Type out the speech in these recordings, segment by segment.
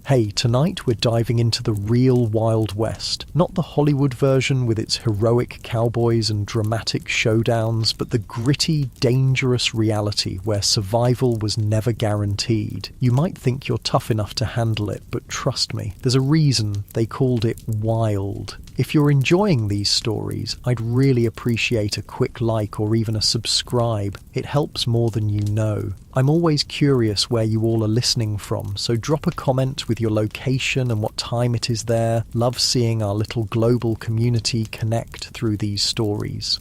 Hey, tonight we're diving into the real Wild West. Not the Hollywood version with its heroic cowboys and dramatic showdowns, but the gritty, dangerous reality where survival was never guaranteed. You might think you're tough enough to handle it, but trust me, there's a reason they called it wild. If you're enjoying these stories, I'd really appreciate a quick like or even a subscribe. It helps more than you know. I'm always curious where you all are listening from, so drop a comment with your location and what time it is there. Love seeing our little global community connect through these stories.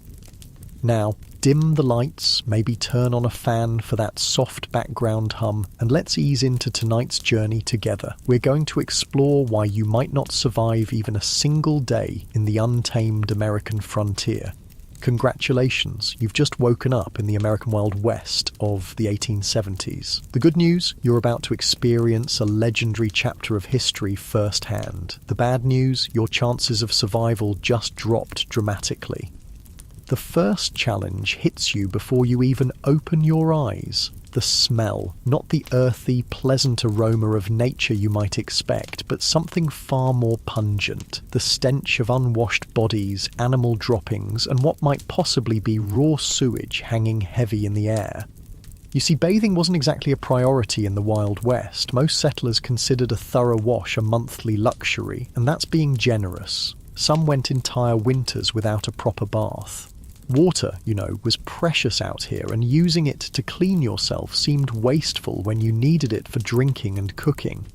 Now, dim the lights, maybe turn on a fan for that soft background hum, and let's ease into tonight's journey together. We're going to explore why you might not survive even a single day in the untamed American frontier. Congratulations, you've just woken up in the American Wild West of the 1870s. The good news, you're about to experience a legendary chapter of history firsthand. The bad news, your chances of survival just dropped dramatically. The first challenge hits you before you even open your eyes. The smell, not the earthy, pleasant aroma of nature you might expect, but something far more pungent. The stench of unwashed bodies, animal droppings, and what might possibly be raw sewage hanging heavy in the air. You see, bathing wasn't exactly a priority in the Wild West. Most settlers considered a thorough wash a monthly luxury, and that's being generous. Some went entire winters without a proper bath. Water, was precious out here, and using it to clean yourself seemed wasteful when you needed it for drinking and cooking.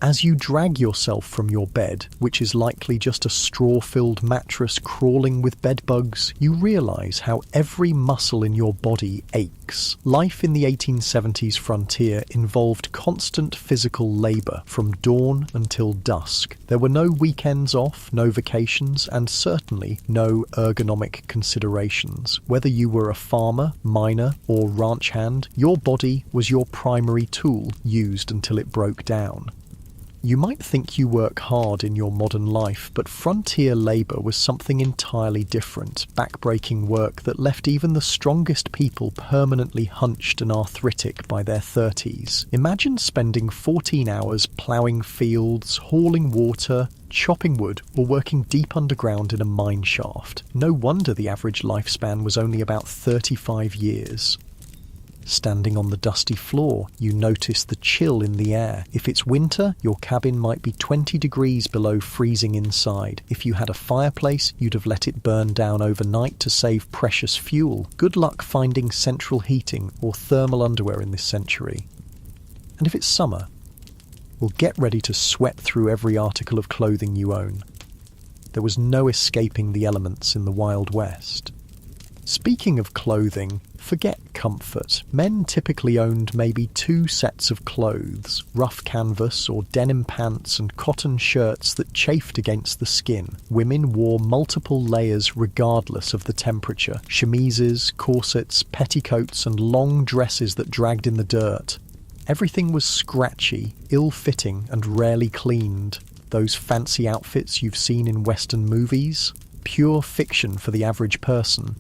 As you drag yourself from your bed, which is likely just a straw-filled mattress crawling with bedbugs, you realise how every muscle in your body aches. Life in the 1870s frontier involved constant physical labour from dawn until dusk. There were no weekends off, no vacations, and certainly no ergonomic considerations. Whether you were a farmer, miner, or ranch hand, your body was your primary tool, used until it broke down. You might think you work hard in your modern life, but frontier labour was something entirely different, backbreaking work that left even the strongest people permanently hunched and arthritic by their 30s. Imagine spending 14 hours ploughing fields, hauling water, chopping wood, or working deep underground in a mine shaft. No wonder the average lifespan was only about 35 years. Standing on the dusty floor, you notice the chill in the air. If it's winter, your cabin might be 20 degrees below freezing inside. If you had a fireplace, you'd have let it burn down overnight to save precious fuel. Good luck finding central heating or thermal underwear in this century. And if it's summer, well, get ready to sweat through every article of clothing you own. There was no escaping the elements in the Wild West. Speaking of clothing, forget comfort. Men typically owned maybe 2 sets of clothes, rough canvas or denim pants and cotton shirts that chafed against the skin. Women wore multiple layers regardless of the temperature. Chemises, corsets, petticoats and long dresses that dragged in the dirt. Everything was scratchy, ill-fitting and rarely cleaned. Those fancy outfits you've seen in Western movies? Pure fiction for the average person.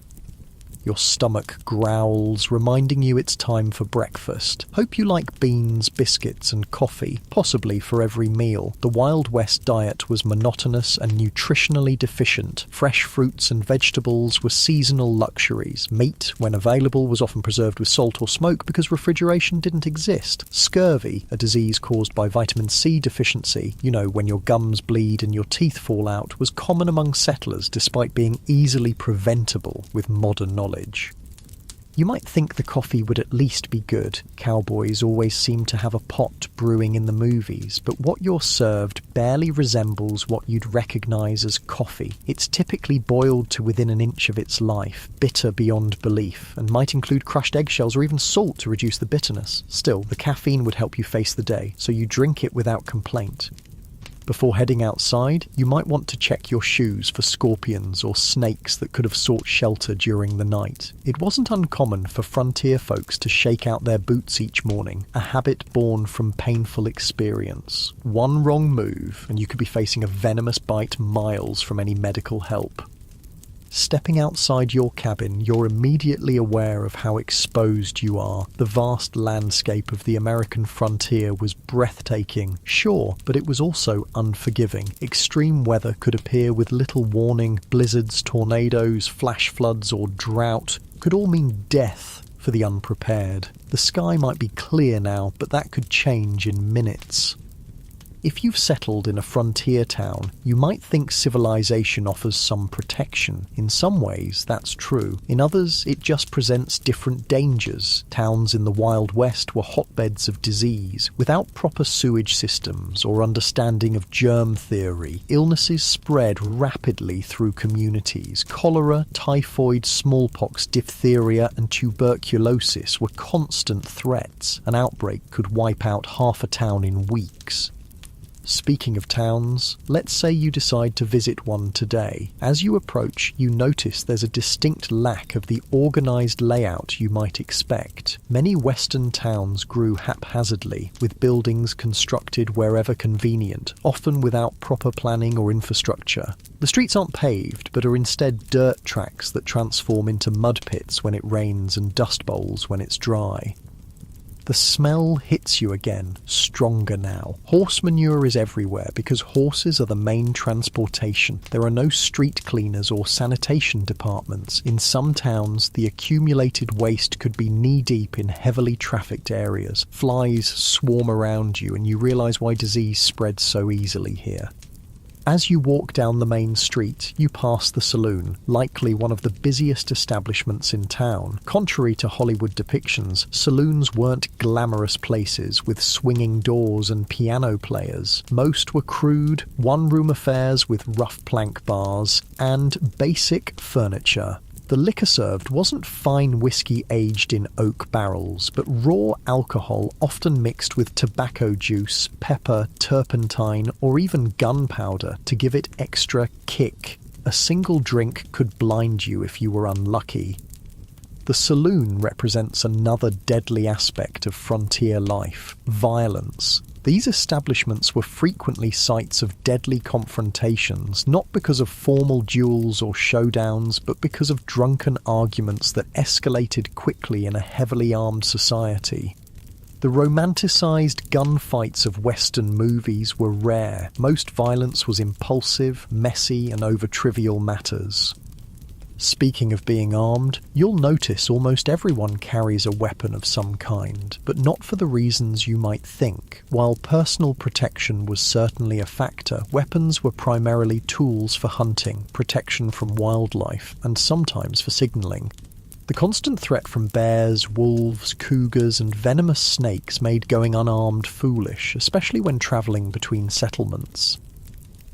Your stomach growls, reminding you it's time for breakfast. Hope you like beans, biscuits and coffee, possibly for every meal. The Wild West diet was monotonous and nutritionally deficient. Fresh fruits and vegetables were seasonal luxuries. Meat, when available, was often preserved with salt or smoke because refrigeration didn't exist. Scurvy, a disease caused by vitamin C deficiency, when your gums bleed and your teeth fall out, was common among settlers despite being easily preventable with modern knowledge. You might think the coffee would at least be good. Cowboys always seem to have a pot brewing in the movies, but what you're served barely resembles what you'd recognise as coffee. It's typically boiled to within an inch of its life, bitter beyond belief, and might include crushed eggshells or even salt to reduce the bitterness. Still, the caffeine would help you face the day, so you drink it without complaint. Before heading outside, you might want to check your shoes for scorpions or snakes that could have sought shelter during the night. It wasn't uncommon for frontier folks to shake out their boots each morning, a habit born from painful experience. One wrong move, and you could be facing a venomous bite miles from any medical help. Stepping outside your cabin, you're immediately aware of how exposed you are. The vast landscape of the American frontier was breathtaking, sure, but it was also unforgiving. Extreme weather could appear with little warning. Blizzards, tornadoes, flash floods, or drought could all mean death for the unprepared. The sky might be clear now, but that could change in minutes. If you've settled in a frontier town, you might think civilization offers some protection. In some ways, that's true. In others, it just presents different dangers. Towns in the Wild West were hotbeds of disease. Without proper sewage systems or understanding of germ theory, illnesses spread rapidly through communities. Cholera, typhoid, smallpox, diphtheria, and tuberculosis were constant threats. An outbreak could wipe out half a town in weeks. Speaking of towns, let's say you decide to visit one today. As you approach, you notice there's a distinct lack of the organised layout you might expect. Many Western towns grew haphazardly, with buildings constructed wherever convenient, often without proper planning or infrastructure. The streets aren't paved, but are instead dirt tracks that transform into mud pits when it rains and dust bowls when it's dry. The smell hits you again, stronger now. Horse manure is everywhere because horses are the main transportation. There are no street cleaners or sanitation departments. In some towns, the accumulated waste could be knee-deep in heavily trafficked areas. Flies swarm around you and you realise why disease spreads so easily here. As you walk down the main street, you pass the saloon, likely one of the busiest establishments in town. Contrary to Hollywood depictions, saloons weren't glamorous places with swinging doors and piano players. Most were crude, one-room affairs with rough plank bars and basic furniture. The liquor served wasn't fine whiskey aged in oak barrels, but raw alcohol often mixed with tobacco juice, pepper, turpentine, or even gunpowder to give it extra kick. A single drink could blind you if you were unlucky. The saloon represents another deadly aspect of frontier life: violence. These establishments were frequently sites of deadly confrontations, not because of formal duels or showdowns, but because of drunken arguments that escalated quickly in a heavily armed society. The romanticised gunfights of Western movies were rare. Most violence was impulsive, messy, and over trivial matters. Speaking of being armed, you'll notice almost everyone carries a weapon of some kind, but not for the reasons you might think. While personal protection was certainly a factor, weapons were primarily tools for hunting, protection from wildlife, and sometimes for signalling. The constant threat from bears, wolves, cougars, and venomous snakes made going unarmed foolish, especially when travelling between settlements.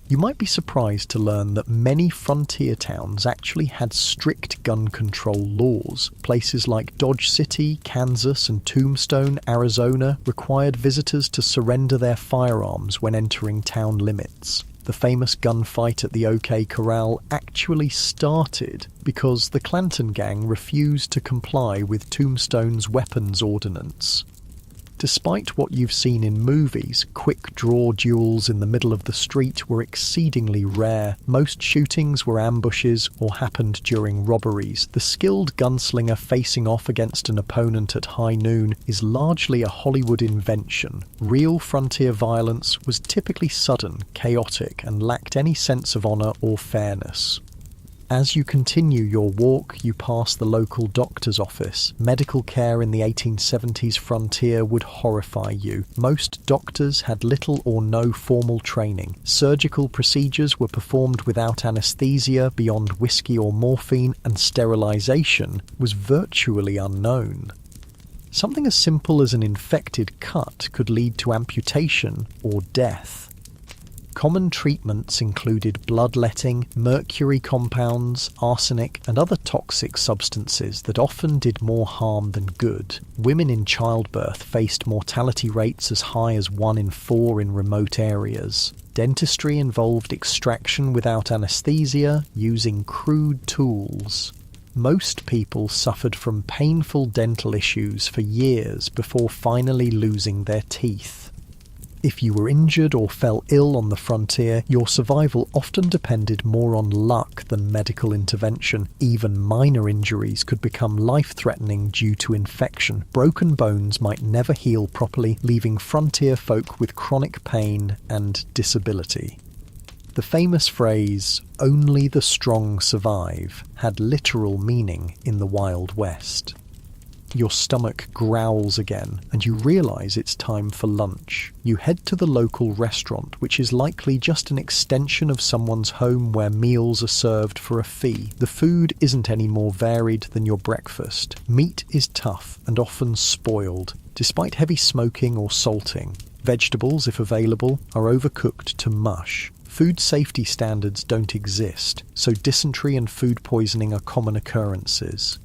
You might be surprised to learn that many frontier towns actually had strict gun control laws. Places like Dodge City, Kansas, and Tombstone, Arizona required visitors to surrender their firearms when entering town limits. The famous gunfight at the OK Corral actually started because the Clanton gang refused to comply with Tombstone's weapons ordinance. Despite what you've seen in movies, quick-draw duels in the middle of the street were exceedingly rare. Most shootings were ambushes or happened during robberies. The skilled gunslinger facing off against an opponent at high noon is largely a Hollywood invention. Real frontier violence was typically sudden, chaotic, and lacked any sense of honour or fairness. As you continue your walk, you pass the local doctor's office. Medical care in the 1870s frontier would horrify you. Most doctors had little or no formal training. Surgical procedures were performed without anaesthesia beyond whiskey or morphine, and sterilisation was virtually unknown. Something as simple as an infected cut could lead to amputation or death. Common treatments included bloodletting, mercury compounds, arsenic, and other toxic substances that often did more harm than good. Women in childbirth faced mortality rates as high as 1 in 4 in remote areas. Dentistry involved extraction without anesthesia, using crude tools. Most people suffered from painful dental issues for years before finally losing their teeth. If you were injured or fell ill on the frontier, your survival often depended more on luck than medical intervention. Even minor injuries could become life-threatening due to infection. Broken bones might never heal properly, leaving frontier folk with chronic pain and disability. The famous phrase, "only the strong survive," had literal meaning in the Wild West. Your stomach growls again, and you realise it's time for lunch. You head to the local restaurant, which is likely just an extension of someone's home where meals are served for a fee. The food isn't any more varied than your breakfast. Meat is tough and often spoiled, despite heavy smoking or salting. Vegetables, if available, are overcooked to mush. Food safety standards don't exist, so dysentery and food poisoning are common occurrences.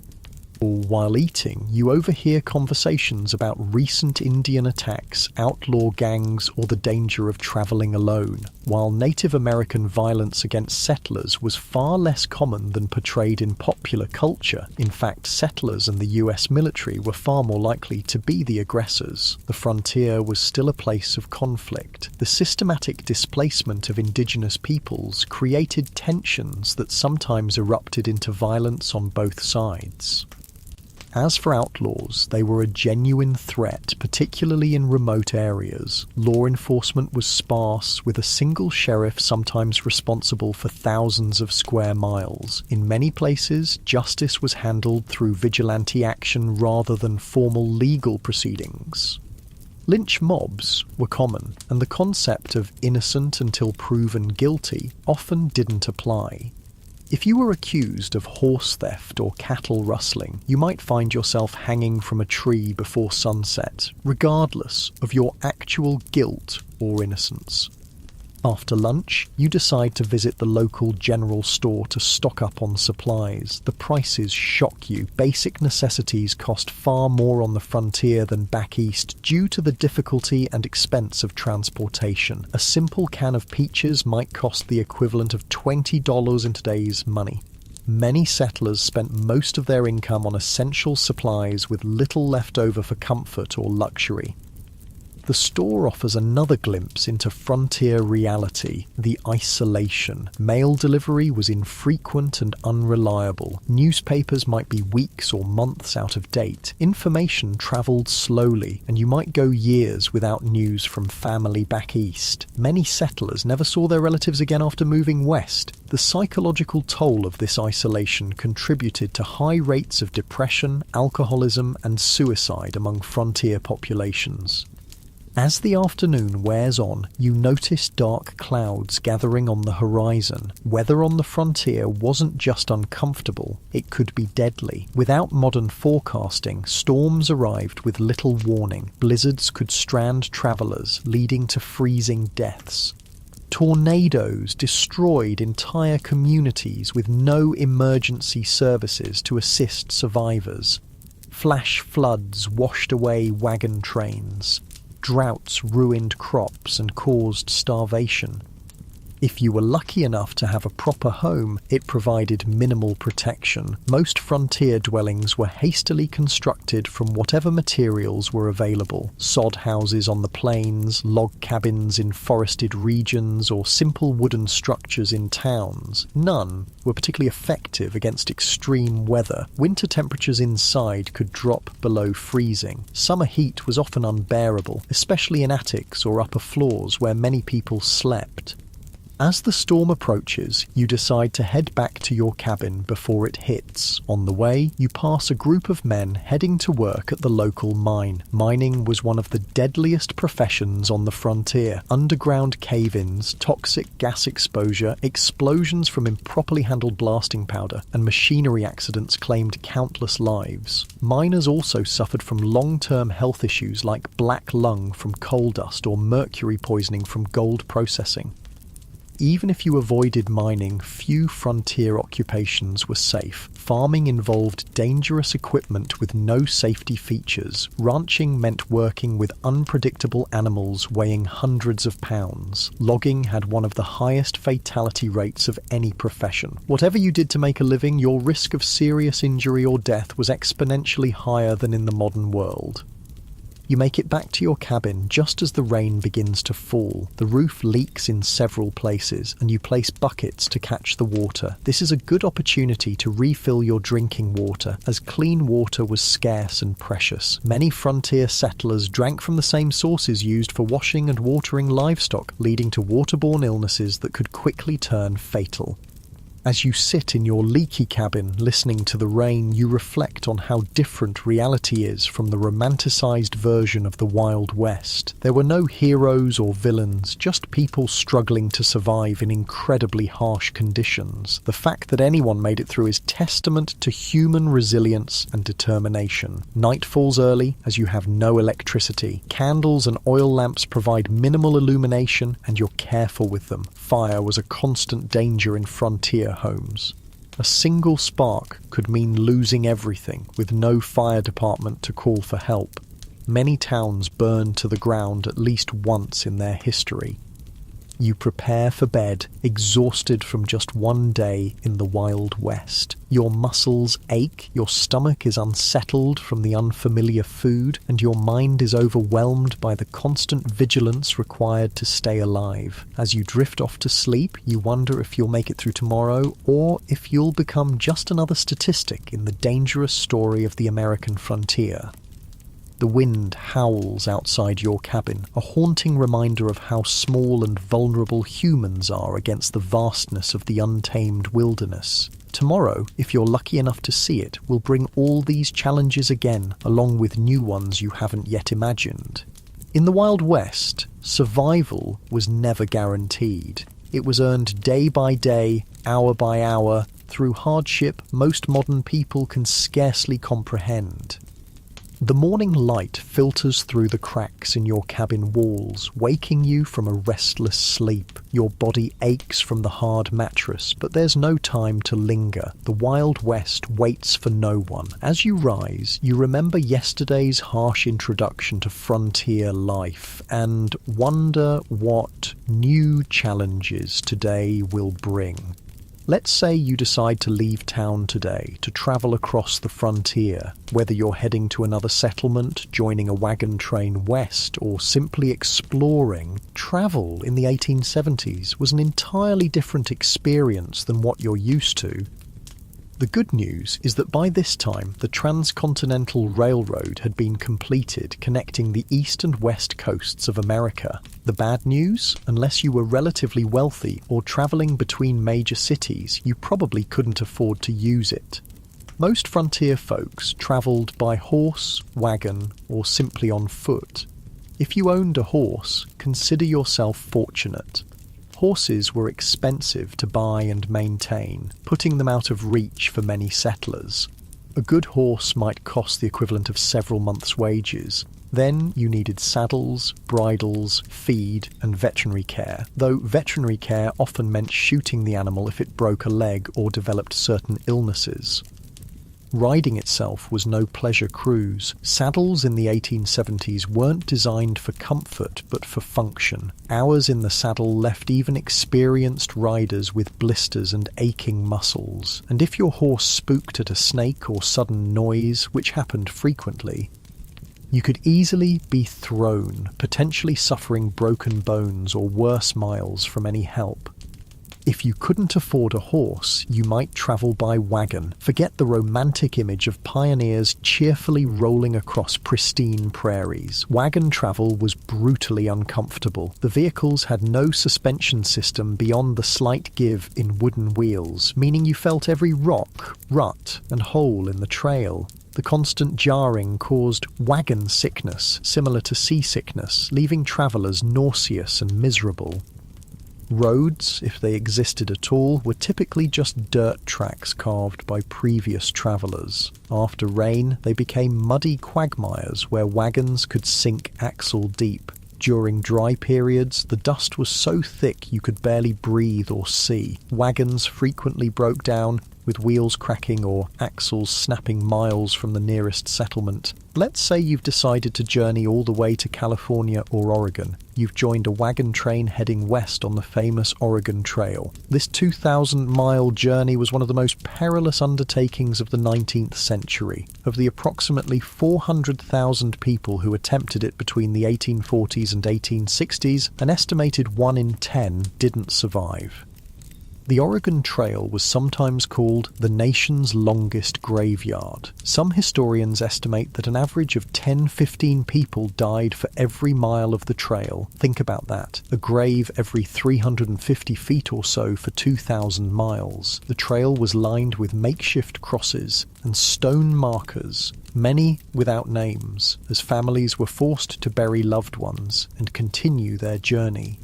While eating, you overhear conversations about recent Indian attacks, outlaw gangs, or the danger of travelling alone. While Native American violence against settlers was far less common than portrayed in popular culture, in fact, settlers and the US military were far more likely to be the aggressors. The frontier was still a place of conflict. The systematic displacement of indigenous peoples created tensions that sometimes erupted into violence on both sides. As for outlaws, they were a genuine threat, particularly in remote areas. Law enforcement was sparse, with a single sheriff sometimes responsible for thousands of square miles. In many places, justice was handled through vigilante action rather than formal legal proceedings. Lynch mobs were common, and the concept of innocent until proven guilty often didn't apply. If you were accused of horse theft or cattle rustling, you might find yourself hanging from a tree before sunset, regardless of your actual guilt or innocence. After lunch, you decide to visit the local general store to stock up on supplies. The prices shock you. Basic necessities cost far more on the frontier than back east due to the difficulty and expense of transportation. A simple can of peaches might cost the equivalent of $20 in today's money. Many settlers spent most of their income on essential supplies with little left over for comfort or luxury. The store offers another glimpse into frontier reality, the isolation. Mail delivery was infrequent and unreliable. Newspapers might be weeks or months out of date. Information travelled slowly, and you might go years without news from family back east. Many settlers never saw their relatives again after moving west. The psychological toll of this isolation contributed to high rates of depression, alcoholism, and suicide among frontier populations. As the afternoon wears on, you notice dark clouds gathering on the horizon. Weather on the frontier wasn't just uncomfortable, it could be deadly. Without modern forecasting, storms arrived with little warning. Blizzards could strand travellers, leading to freezing deaths. Tornadoes destroyed entire communities with no emergency services to assist survivors. Flash floods washed away wagon trains. Droughts ruined crops and caused starvation. If you were lucky enough to have a proper home, it provided minimal protection. Most frontier dwellings were hastily constructed from whatever materials were available. Sod houses on the plains, log cabins in forested regions, or simple wooden structures in towns. None were particularly effective against extreme weather. Winter temperatures inside could drop below freezing. Summer heat was often unbearable, especially in attics or upper floors where many people slept. As the storm approaches, you decide to head back to your cabin before it hits. On the way, you pass a group of men heading to work at the local mine. Mining was one of the deadliest professions on the frontier. Underground cave-ins, toxic gas exposure, explosions from improperly handled blasting powder, and machinery accidents claimed countless lives. Miners also suffered from long-term health issues like black lung from coal dust or mercury poisoning from gold processing. Even if you avoided mining, few frontier occupations were safe. Farming involved dangerous equipment with no safety features. Ranching meant working with unpredictable animals weighing hundreds of pounds. Logging had one of the highest fatality rates of any profession. Whatever you did to make a living, your risk of serious injury or death was exponentially higher than in the modern world. You make it back to your cabin just as the rain begins to fall. The roof leaks in several places, and you place buckets to catch the water. This is a good opportunity to refill your drinking water, as clean water was scarce and precious. Many frontier settlers drank from the same sources used for washing and watering livestock, leading to waterborne illnesses that could quickly turn fatal. As you sit in your leaky cabin listening to the rain, you reflect on how different reality is from the romanticized version of the Wild West. There were no heroes or villains, just people struggling to survive in incredibly harsh conditions. The fact that anyone made it through is testament to human resilience and determination. Night falls early as you have no electricity. Candles and oil lamps provide minimal illumination, and you're careful with them. Fire was a constant danger in frontier homes. A single spark could mean losing everything, with no fire department to call for help. Many towns burned to the ground at least once in their history. You prepare for bed, exhausted from just one day in the Wild West. Your muscles ache, your stomach is unsettled from the unfamiliar food, and your mind is overwhelmed by the constant vigilance required to stay alive. As you drift off to sleep, you wonder if you'll make it through tomorrow, or if you'll become just another statistic in the dangerous story of the American frontier. The wind howls outside your cabin, a haunting reminder of how small and vulnerable humans are against the vastness of the untamed wilderness. Tomorrow, if you're lucky enough to see it, will bring all these challenges again, along with new ones you haven't yet imagined. In the Wild West, survival was never guaranteed. It was earned day by day, hour by hour, through hardship most modern people can scarcely comprehend. The morning light filters through the cracks in your cabin walls, waking you from a restless sleep. Your body aches from the hard mattress, but there's no time to linger. The Wild West waits for no one. As you rise, you remember yesterday's harsh introduction to frontier life and wonder what new challenges today will bring. Let's say you decide to leave town today to travel across the frontier. Whether you're heading to another settlement, joining a wagon train west, or simply exploring, travel in the 1870s was an entirely different experience than what you're used to. The good news is that by this time, the Transcontinental Railroad had been completed, connecting the east and west coasts of America. The bad news? Unless you were relatively wealthy or travelling between major cities, you probably couldn't afford to use it. Most frontier folks travelled by horse, wagon, or simply on foot. If you owned a horse, consider yourself fortunate. Horses were expensive to buy and maintain, putting them out of reach for many settlers. A good horse might cost the equivalent of several months' wages. Then you needed saddles, bridles, feed, and veterinary care, though veterinary care often meant shooting the animal if it broke a leg or developed certain illnesses. Riding itself was no pleasure cruise. Saddles in the 1870s weren't designed for comfort, but for function. Hours in the saddle left even experienced riders with blisters and aching muscles. And if your horse spooked at a snake or sudden noise, which happened frequently, you could easily be thrown, potentially suffering broken bones or worse miles from any help. If you couldn't afford a horse, you might travel by wagon. Forget the romantic image of pioneers cheerfully rolling across pristine prairies. Wagon travel was brutally uncomfortable. The vehicles had no suspension system beyond the slight give in wooden wheels, meaning you felt every rock, rut, and hole in the trail. The constant jarring caused wagon sickness, similar to seasickness, leaving travellers nauseous and miserable. Roads, if they existed at all, were typically just dirt tracks carved by previous travellers. After rain, they became muddy quagmires where wagons could sink axle deep. During dry periods, the dust was so thick you could barely breathe or see. Wagons frequently broke down, with wheels cracking or axles snapping miles from the nearest settlement. Let's say you've decided to journey all the way to California or Oregon. you've joined a wagon train heading west on the famous Oregon Trail. This 2,000-mile journey was one of the most perilous undertakings of the 19th century. Of the approximately 400,000 people who attempted it between the 1840s and 1860s, an estimated 1 in 10 didn't survive. The Oregon Trail was sometimes called the nation's longest graveyard. Some historians estimate that an average of 10-15 people died for every mile of the trail. Think about that. A grave every 350 feet or so for 2,000 miles. The trail was lined with makeshift crosses and stone markers, many without names, as families were forced to bury loved ones and continue their journey.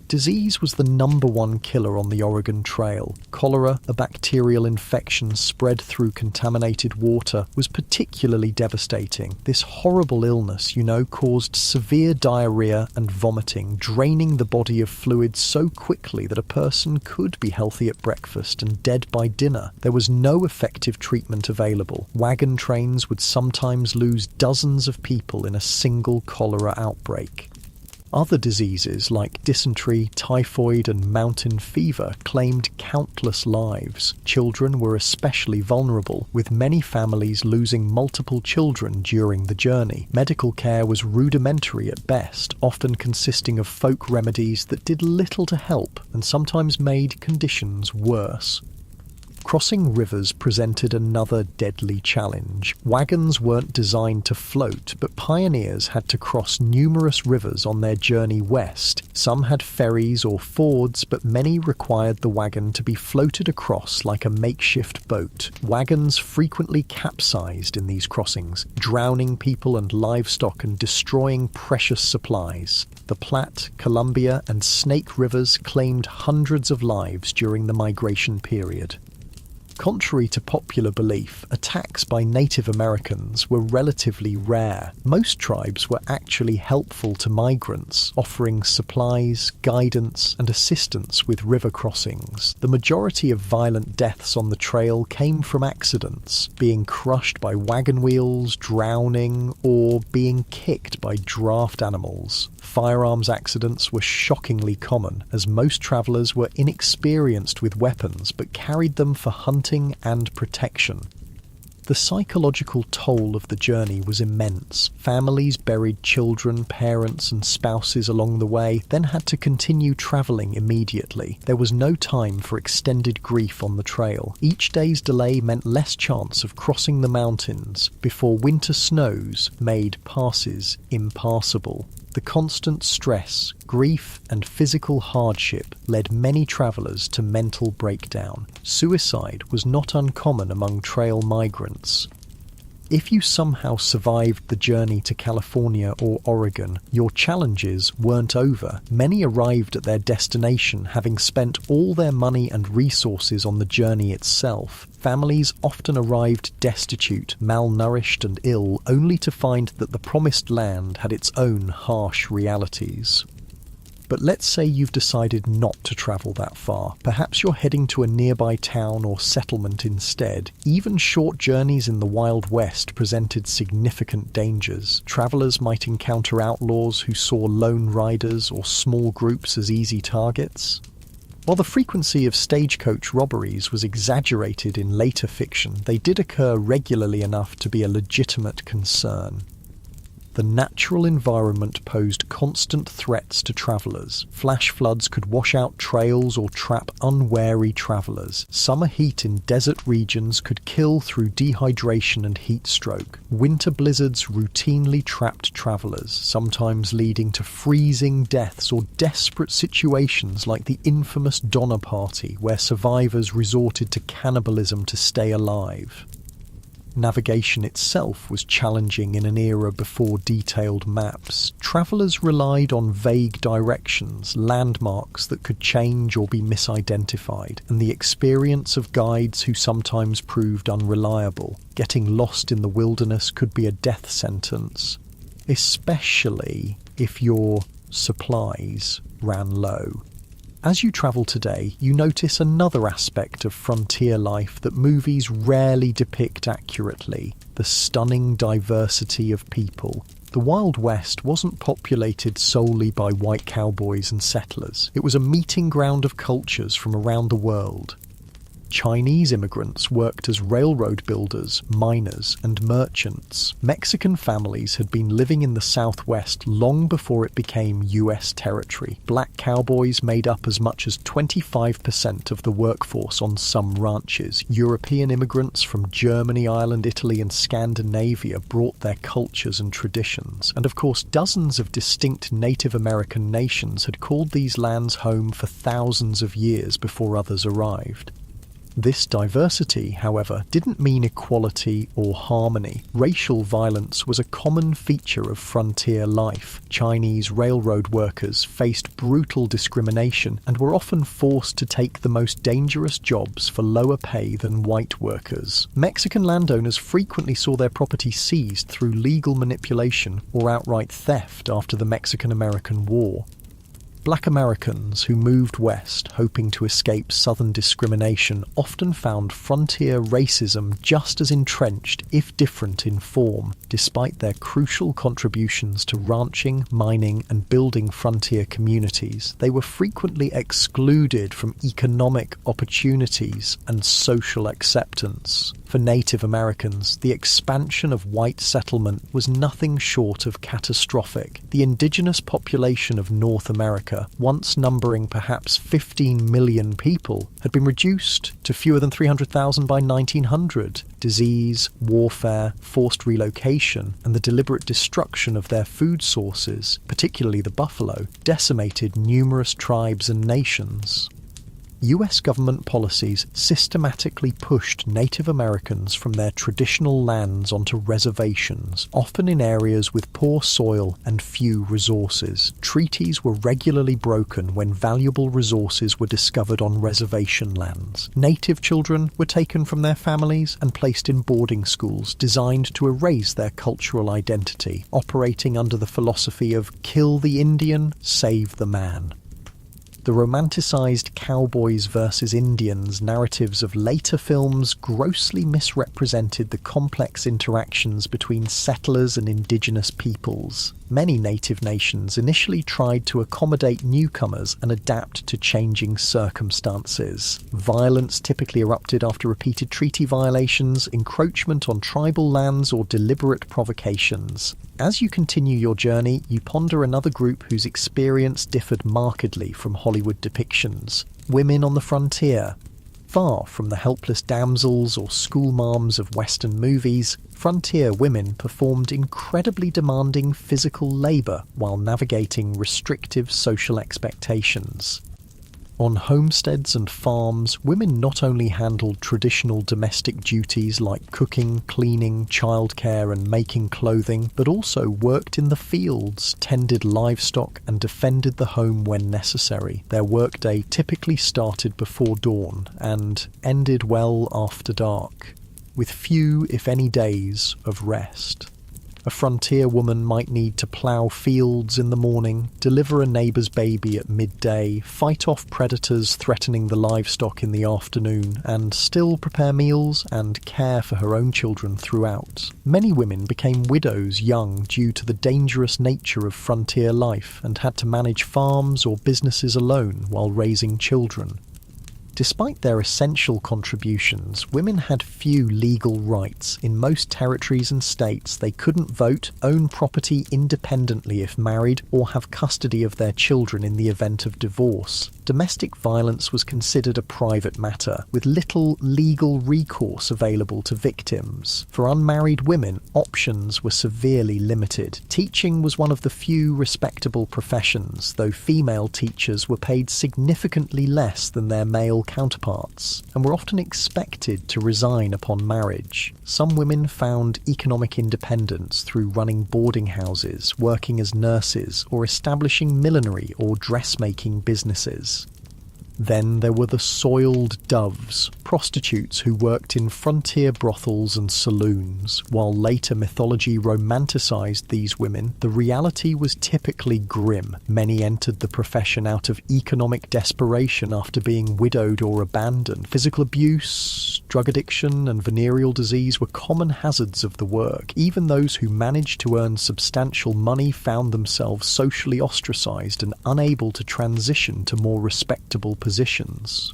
Disease was the #1 killer on the Oregon Trail. Cholera, a bacterial infection spread through contaminated water, was particularly devastating. This horrible illness, caused severe diarrhea and vomiting, draining the body of fluid so quickly that a person could be healthy at breakfast and dead by dinner. There was no effective treatment available. Wagon trains would sometimes lose dozens of people in a single cholera outbreak. Other diseases like dysentery, typhoid and mountain fever claimed countless lives. Children were especially vulnerable, with many families losing multiple children during the journey. Medical care was rudimentary at best, often consisting of folk remedies that did little to help and sometimes made conditions worse. Crossing rivers presented another deadly challenge. Wagons weren't designed to float, but pioneers had to cross numerous rivers on their journey west. Some had ferries or fords, but many required the wagon to be floated across like a makeshift boat. Wagons frequently capsized in these crossings, drowning people and livestock and destroying precious supplies. The Platte, Columbia, and Snake Rivers claimed hundreds of lives during the migration period. Contrary to popular belief, attacks by Native Americans were relatively rare. Most tribes were actually helpful to migrants, offering supplies, guidance, and assistance with river crossings. The majority of violent deaths on the trail came from accidents, being crushed by wagon wheels, drowning, or being kicked by draft animals. Firearms accidents were shockingly common, as most travelers were inexperienced with weapons but carried them for hunting and protection. The psychological toll of the journey was immense. Families buried children, parents, and spouses along the way, then had to continue travelling immediately. There was no time for extended grief on the trail. Each day's delay meant less chance of crossing the mountains before winter snows made passes impassable. The constant stress, grief, and physical hardship led many travellers to mental breakdown. Suicide was not uncommon among trail migrants. If you somehow survived the journey to California or Oregon, your challenges weren't over. Many arrived at their destination having spent all their money and resources on the journey itself. Families often arrived destitute, malnourished and ill, only to find that the promised land had its own harsh realities. But let's say you've decided not to travel that far. Perhaps you're heading to a nearby town or settlement instead. Even short journeys in the Wild West presented significant dangers. Travelers might encounter outlaws who saw lone riders or small groups as easy targets. While the frequency of stagecoach robberies was exaggerated in later fiction, they did occur regularly enough to be a legitimate concern. The natural environment posed constant threats to travellers. Flash floods could wash out trails or trap unwary travellers. Summer heat in desert regions could kill through dehydration and heat stroke. Winter blizzards routinely trapped travellers, sometimes leading to freezing deaths or desperate situations like the infamous Donner Party, where survivors resorted to cannibalism to stay alive. Navigation itself was challenging in an era before detailed maps. Travellers relied on vague directions, landmarks that could change or be misidentified, and the experience of guides who sometimes proved unreliable. Getting lost in the wilderness could be a death sentence, especially if your supplies ran low. As you travel today, you notice another aspect of frontier life that movies rarely depict accurately: the stunning diversity of people. The Wild West wasn't populated solely by white cowboys and settlers. It was a meeting ground of cultures from around the world. Chinese immigrants worked as railroad builders, miners, and merchants. Mexican families had been living in the Southwest long before it became US territory. Black cowboys made up as much as 25% of the workforce on some ranches. European immigrants from Germany, Ireland, Italy, and Scandinavia brought their cultures and traditions. And of course, dozens of distinct Native American nations had called these lands home for thousands of years before others arrived. This diversity, however, didn't mean equality or harmony. Racial violence was a common feature of frontier life. Chinese railroad workers faced brutal discrimination and were often forced to take the most dangerous jobs for lower pay than white workers. Mexican landowners frequently saw their property seized through legal manipulation or outright theft after the Mexican-American War. Black Americans who moved west hoping to escape Southern discrimination often found frontier racism just as entrenched, if different in form. Despite their crucial contributions to ranching, mining, and building frontier communities, they were frequently excluded from economic opportunities and social acceptance. For Native Americans, the expansion of white settlement was nothing short of catastrophic. The indigenous population of North America, once numbering perhaps 15 million people, had been reduced to fewer than 300,000 by 1900. Disease, warfare, forced relocation, and the deliberate destruction of their food sources, particularly the buffalo, decimated numerous tribes and nations. US government policies systematically pushed Native Americans from their traditional lands onto reservations, often in areas with poor soil and few resources. Treaties were regularly broken when valuable resources were discovered on reservation lands. Native children were taken from their families and placed in boarding schools designed to erase their cultural identity, operating under the philosophy of "kill the Indian, save the man." The romanticized cowboys versus Indians narratives of later films grossly misrepresented the complex interactions between settlers and indigenous peoples. Many native nations initially tried to accommodate newcomers and adapt to changing circumstances. Violence typically erupted after repeated treaty violations, encroachment on tribal lands, or deliberate provocations. As you continue your journey, you ponder another group whose experience differed markedly from Hollywood depictions: women on the frontier. Far from the helpless damsels or schoolmarms of Western movies, frontier women performed incredibly demanding physical labour while navigating restrictive social expectations. On homesteads and farms, women not only handled traditional domestic duties like cooking, cleaning, childcare, and making clothing, but also worked in the fields, tended livestock, and defended the home when necessary. Their workday typically started before dawn and ended well after dark, with few, if any, days of rest. A frontier woman might need to plough fields in the morning, deliver a neighbour's baby at midday, fight off predators threatening the livestock in the afternoon, and still prepare meals and care for her own children throughout. Many women became widows young due to the dangerous nature of frontier life and had to manage farms or businesses alone while raising children. Despite their essential contributions, women had few legal rights. In most territories and states, they couldn't vote, own property independently if married, or have custody of their children in the event of divorce. Domestic violence was considered a private matter, with little legal recourse available to victims. For unmarried women, options were severely limited. Teaching was one of the few respectable professions, though female teachers were paid significantly less than their male counterparts, and were often expected to resign upon marriage. Some women found economic independence through running boarding houses, working as nurses, or establishing millinery or dressmaking businesses. Then there were the soiled doves, prostitutes who worked in frontier brothels and saloons. While later mythology romanticized these women, the reality was typically grim. Many entered the profession out of economic desperation after being widowed or abandoned. Physical abuse, drug addiction, and venereal disease were common hazards of the work. Even those who managed to earn substantial money found themselves socially ostracized and unable to transition to more respectable positions.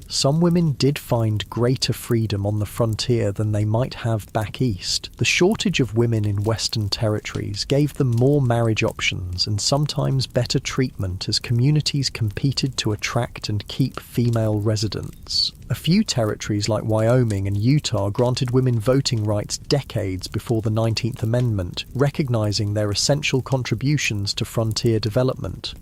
Some women did find greater freedom on the frontier than they might have back east. The shortage of women in Western territories gave them more marriage options and sometimes better treatment as communities competed to attract and keep female residents. A few territories like Wyoming and Utah granted women voting rights decades before the 19th Amendment, recognizing their essential contributions to frontier development.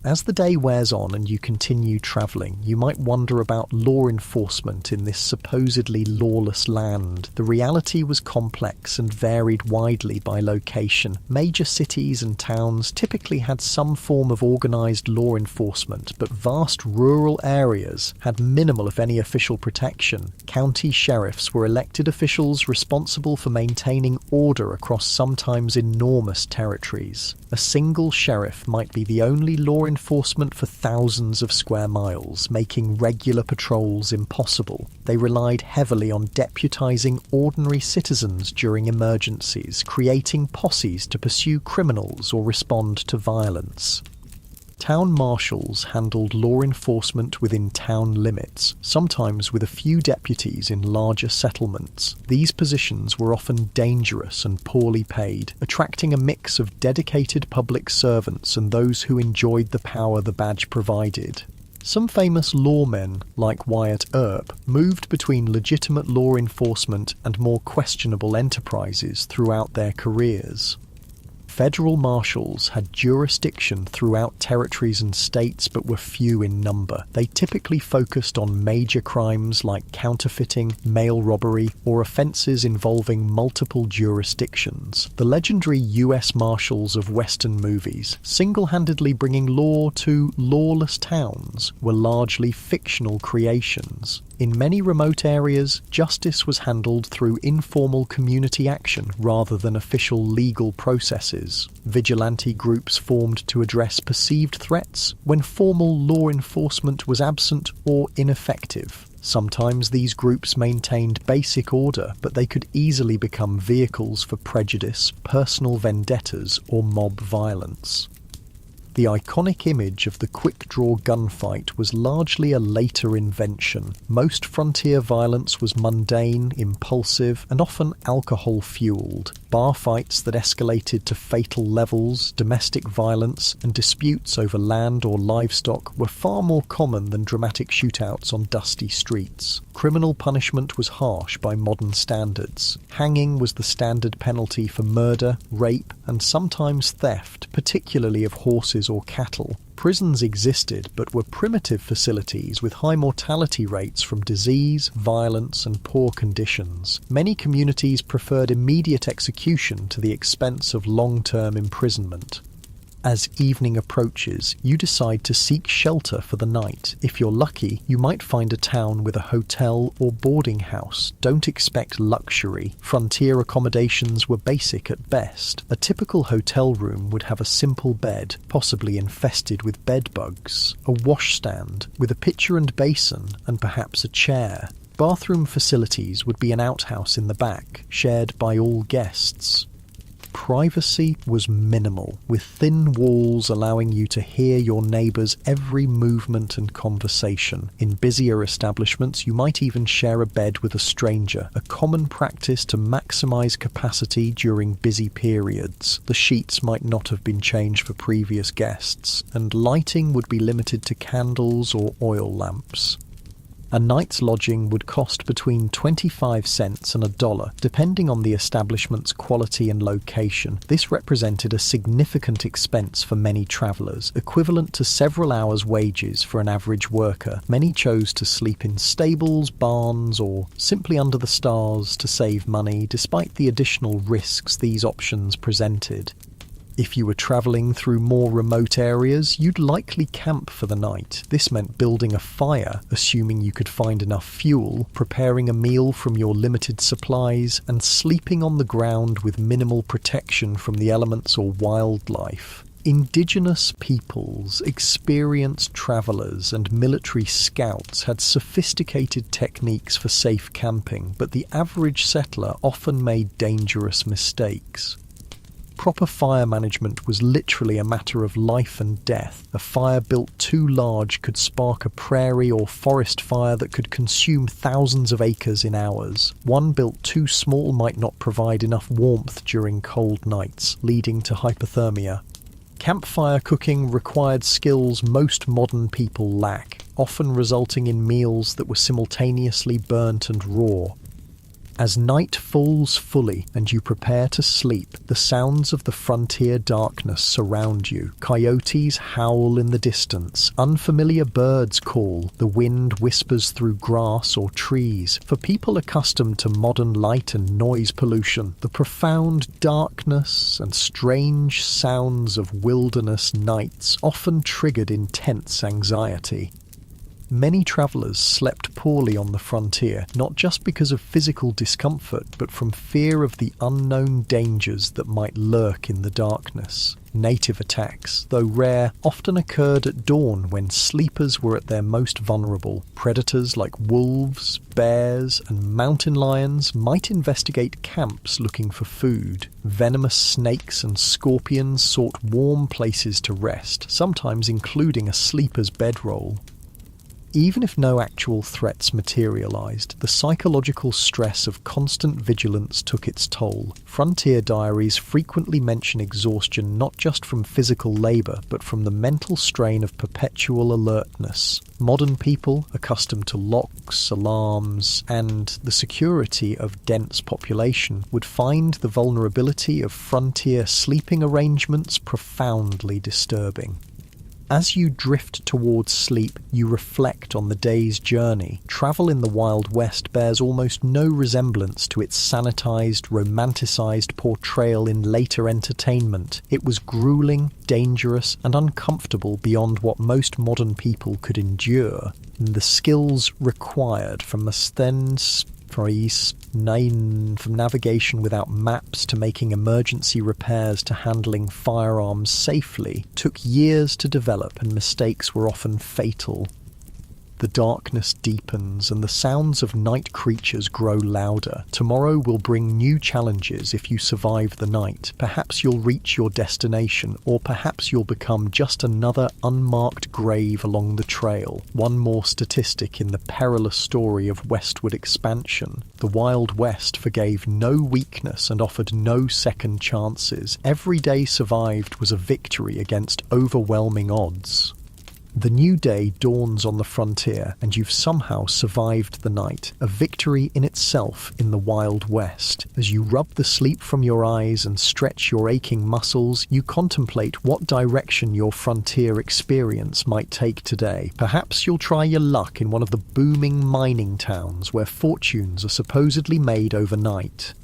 As the day wears on and you continue travelling, you might wonder about law enforcement in this supposedly lawless land. The reality was complex and varied widely by location. Major cities and towns typically had some form of organised law enforcement, but vast rural areas had minimal, if any, official protection. County sheriffs were elected officials responsible for maintaining order across sometimes enormous territories. A single sheriff might be the only law enforcement for thousands of square miles, making regular patrols impossible. They relied heavily on deputizing ordinary citizens during emergencies, creating posses to pursue criminals or respond to violence. Town marshals handled law enforcement within town limits, sometimes with a few deputies in larger settlements. These positions were often dangerous and poorly paid, attracting a mix of dedicated public servants and those who enjoyed the power the badge provided. Some famous lawmen, like Wyatt Earp, moved between legitimate law enforcement and more questionable enterprises throughout their careers. Federal marshals had jurisdiction throughout territories and states but were few in number. They typically focused on major crimes like counterfeiting, mail robbery, or offences involving multiple jurisdictions. The legendary US Marshals of Western movies, single-handedly bringing law to lawless towns, were largely fictional creations. In many remote areas, justice was handled through informal community action rather than official legal processes. Vigilante groups formed to address perceived threats when formal law enforcement was absent or ineffective. Sometimes these groups maintained basic order, but they could easily become vehicles for prejudice, personal vendettas, or mob violence. The iconic image of the quick-draw gunfight was largely a later invention. Most frontier violence was mundane, impulsive, and often alcohol-fueled. Bar fights that escalated to fatal levels, domestic violence, and disputes over land or livestock were far more common than dramatic shootouts on dusty streets. Criminal punishment was harsh by modern standards. Hanging was the standard penalty for murder, rape, and sometimes theft, particularly of horses or cattle. Prisons existed, but were primitive facilities with high mortality rates from disease, violence, and poor conditions. Many communities preferred immediate execution to the expense of long-term imprisonment. As evening approaches, you decide to seek shelter for the night. If you're lucky, you might find a town with a hotel or boarding house. Don't expect luxury. Frontier accommodations were basic at best. A typical hotel room would have a simple bed, possibly infested with bed bugs, a washstand with a pitcher and basin, and perhaps a chair. Bathroom facilities would be an outhouse in the back, shared by all guests. Privacy was minimal, with thin walls allowing you to hear your neighbours' every movement and conversation. In busier establishments, you might even share a bed with a stranger, a common practice to maximise capacity during busy periods. The sheets might not have been changed for previous guests, and lighting would be limited to candles or oil lamps. A night's lodging would cost between 25 cents and $1, depending on the establishment's quality and location. This represented a significant expense for many travellers, equivalent to several hours' wages for an average worker. Many chose to sleep in stables, barns, or simply under the stars to save money, despite the additional risks these options presented. If you were travelling through more remote areas, you'd likely camp for the night. This meant building a fire, assuming you could find enough fuel, preparing a meal from your limited supplies, and sleeping on the ground with minimal protection from the elements or wildlife. Indigenous peoples, experienced travellers, and military scouts had sophisticated techniques for safe camping, but the average settler often made dangerous mistakes. Proper fire management was literally a matter of life and death. A fire built too large could spark a prairie or forest fire that could consume thousands of acres in hours. One built too small might not provide enough warmth during cold nights, leading to hypothermia. Campfire cooking required skills most modern people lack, often resulting in meals that were simultaneously burnt and raw. As night falls fully and you prepare to sleep, the sounds of the frontier darkness surround you. Coyotes howl in the distance, unfamiliar birds call, the wind whispers through grass or trees. For people accustomed to modern light and noise pollution, the profound darkness and strange sounds of wilderness nights often triggered intense anxiety. Many travellers slept poorly on the frontier, not just because of physical discomfort, but from fear of the unknown dangers that might lurk in the darkness. Native attacks, though rare, often occurred at dawn when sleepers were at their most vulnerable. Predators like wolves, bears, and mountain lions might investigate camps looking for food. Venomous snakes and scorpions sought warm places to rest, sometimes including a sleeper's bedroll. Even if no actual threats materialized, the psychological stress of constant vigilance took its toll. Frontier diaries frequently mention exhaustion not just from physical labor, but from the mental strain of perpetual alertness. Modern people, accustomed to locks, alarms, and the security of dense population, would find the vulnerability of frontier sleeping arrangements profoundly disturbing. As you drift towards sleep, you reflect on the day's journey. Travel in the Wild West bears almost no resemblance to its sanitized, romanticized portrayal in later entertainment. It was grueling, dangerous, and uncomfortable beyond what most modern people could endure. The skills required from navigation without maps to making emergency repairs to handling firearms safely took years to develop, and mistakes were often fatal. The darkness deepens and the sounds of night creatures grow louder. Tomorrow will bring new challenges if you survive the night. Perhaps you'll reach your destination, or perhaps you'll become just another unmarked grave along the trail. One more statistic in the perilous story of westward expansion. The Wild West forgave no weakness and offered no second chances. Every day survived was a victory against overwhelming odds. The new day dawns on the frontier, and you've somehow survived the night, a victory in itself in the Wild West. As you rub the sleep from your eyes and stretch your aching muscles, you contemplate what direction your frontier experience might take today. Perhaps you'll try your luck in one of the booming mining towns where fortunes are supposedly made overnight.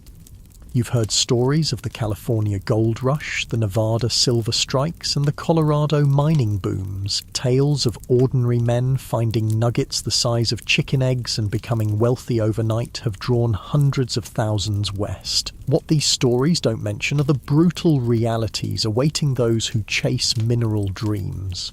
You've heard stories of the California gold rush, the Nevada silver strikes, and the Colorado mining booms. Tales of ordinary men finding nuggets the size of chicken eggs and becoming wealthy overnight have drawn hundreds of thousands west. What these stories don't mention are the brutal realities awaiting those who chase mineral dreams.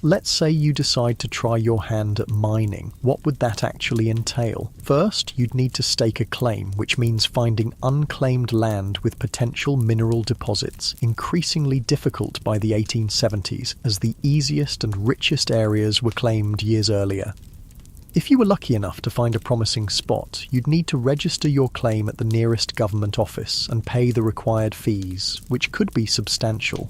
Let's say you decide to try your hand at mining. What would that actually entail? First, you'd need to stake a claim, which means finding unclaimed land with potential mineral deposits, increasingly difficult by the 1870s, as the easiest and richest areas were claimed years earlier. If you were lucky enough to find a promising spot, you'd need to register your claim at the nearest government office and pay the required fees, which could be substantial.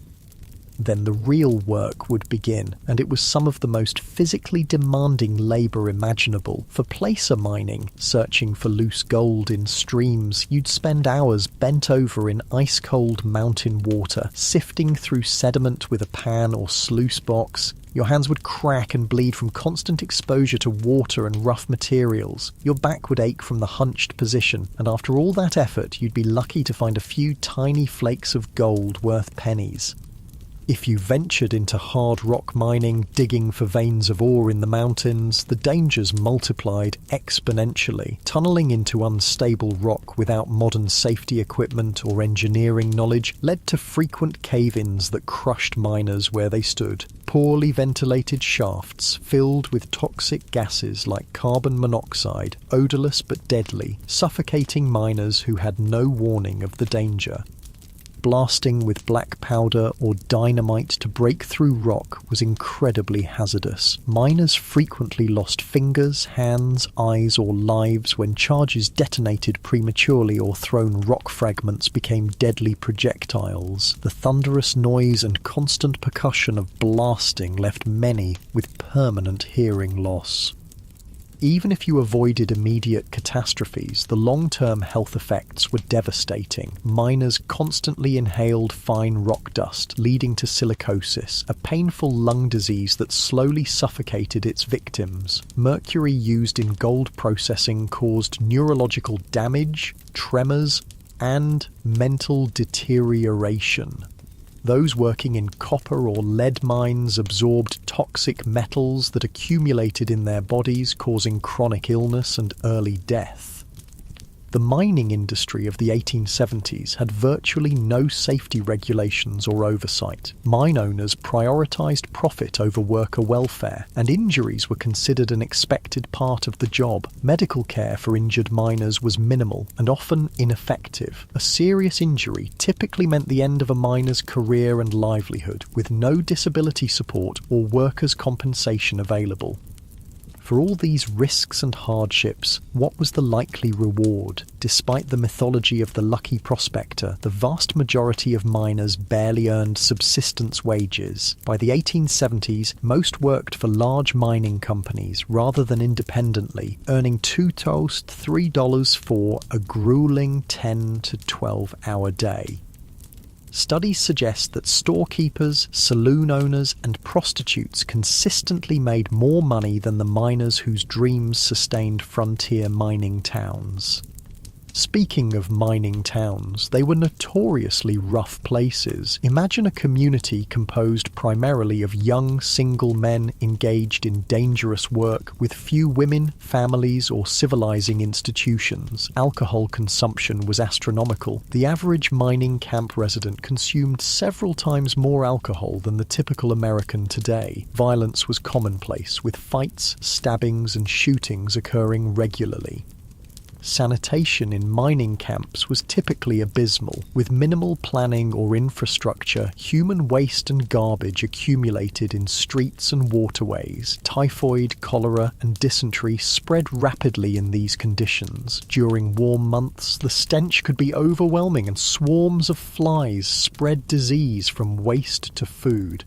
Then the real work would begin, and it was some of the most physically demanding labour imaginable. For placer mining, searching for loose gold in streams, you'd spend hours bent over in ice-cold mountain water, sifting through sediment with a pan or sluice box. Your hands would crack and bleed from constant exposure to water and rough materials. Your back would ache from the hunched position, and after all that effort, you'd be lucky to find a few tiny flakes of gold worth pennies. If you ventured into hard rock mining, digging for veins of ore in the mountains, the dangers multiplied exponentially. Tunneling into unstable rock without modern safety equipment or engineering knowledge led to frequent cave-ins that crushed miners where they stood. Poorly ventilated shafts filled with toxic gases like carbon monoxide, odourless but deadly, suffocating miners who had no warning of the danger. Blasting with black powder or dynamite to break through rock was incredibly hazardous. Miners frequently lost fingers, hands, eyes, or lives when charges detonated prematurely or thrown rock fragments became deadly projectiles. The thunderous noise and constant percussion of blasting left many with permanent hearing loss. Even if you avoided immediate catastrophes, the long-term health effects were devastating. Miners constantly inhaled fine rock dust, leading to silicosis, a painful lung disease that slowly suffocated its victims. Mercury used in gold processing caused neurological damage, tremors, and mental deterioration. Those working in copper or lead mines absorbed toxic metals that accumulated in their bodies, causing chronic illness and early death. The mining industry of the 1870s had virtually no safety regulations or oversight. Mine owners prioritized profit over worker welfare, and injuries were considered an expected part of the job. Medical care for injured miners was minimal and often ineffective. A serious injury typically meant the end of a miner's career and livelihood, with no disability support or workers' compensation available. For all these risks and hardships, what was the likely reward? Despite the mythology of the lucky prospector, the vast majority of miners barely earned subsistence wages. By the 1870s, most worked for large mining companies rather than independently, earning $2 to $3 for a grueling 10 to 12-hour day. Studies suggest that storekeepers, saloon owners, and prostitutes consistently made more money than the miners whose dreams sustained frontier mining towns. Speaking of mining towns, they were notoriously rough places. Imagine a community composed primarily of young single men engaged in dangerous work with few women, families, or civilizing institutions. Alcohol consumption was astronomical. The average mining camp resident consumed several times more alcohol than the typical American today. Violence was commonplace, with fights, stabbings, and shootings occurring regularly. Sanitation in mining camps was typically abysmal. With minimal planning or infrastructure, human waste and garbage accumulated in streets and waterways. Typhoid, cholera, and dysentery spread rapidly in these conditions. During warm months, the stench could be overwhelming, and swarms of flies spread disease from waste to food.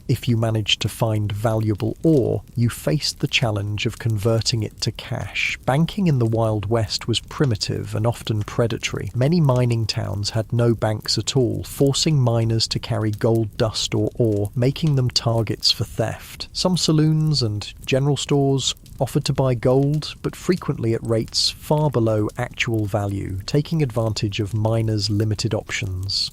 If you managed to find valuable ore, you faced the challenge of converting it to cash. Banking in the Wild West was primitive and often predatory. Many mining towns had no banks at all, forcing miners to carry gold dust or ore, making them targets for theft. Some saloons and general stores offered to buy gold, but frequently at rates far below actual value, taking advantage of miners' limited options.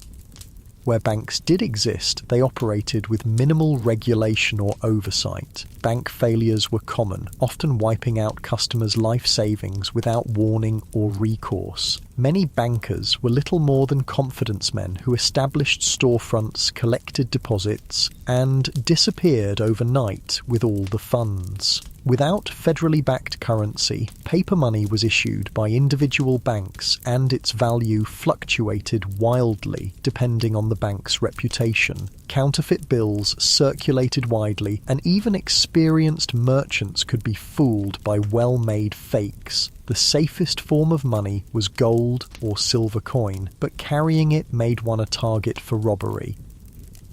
Where banks did exist, they operated with minimal regulation or oversight. Bank failures were common, often wiping out customers' life savings without warning or recourse. Many bankers were little more than confidence men who established storefronts, collected deposits, and disappeared overnight with all the funds. Without federally backed currency, paper money was issued by individual banks, and its value fluctuated wildly depending on the bank's reputation. Counterfeit bills circulated widely, and even experienced merchants could be fooled by well-made fakes. The safest form of money was gold or silver coin, but carrying it made one a target for robbery.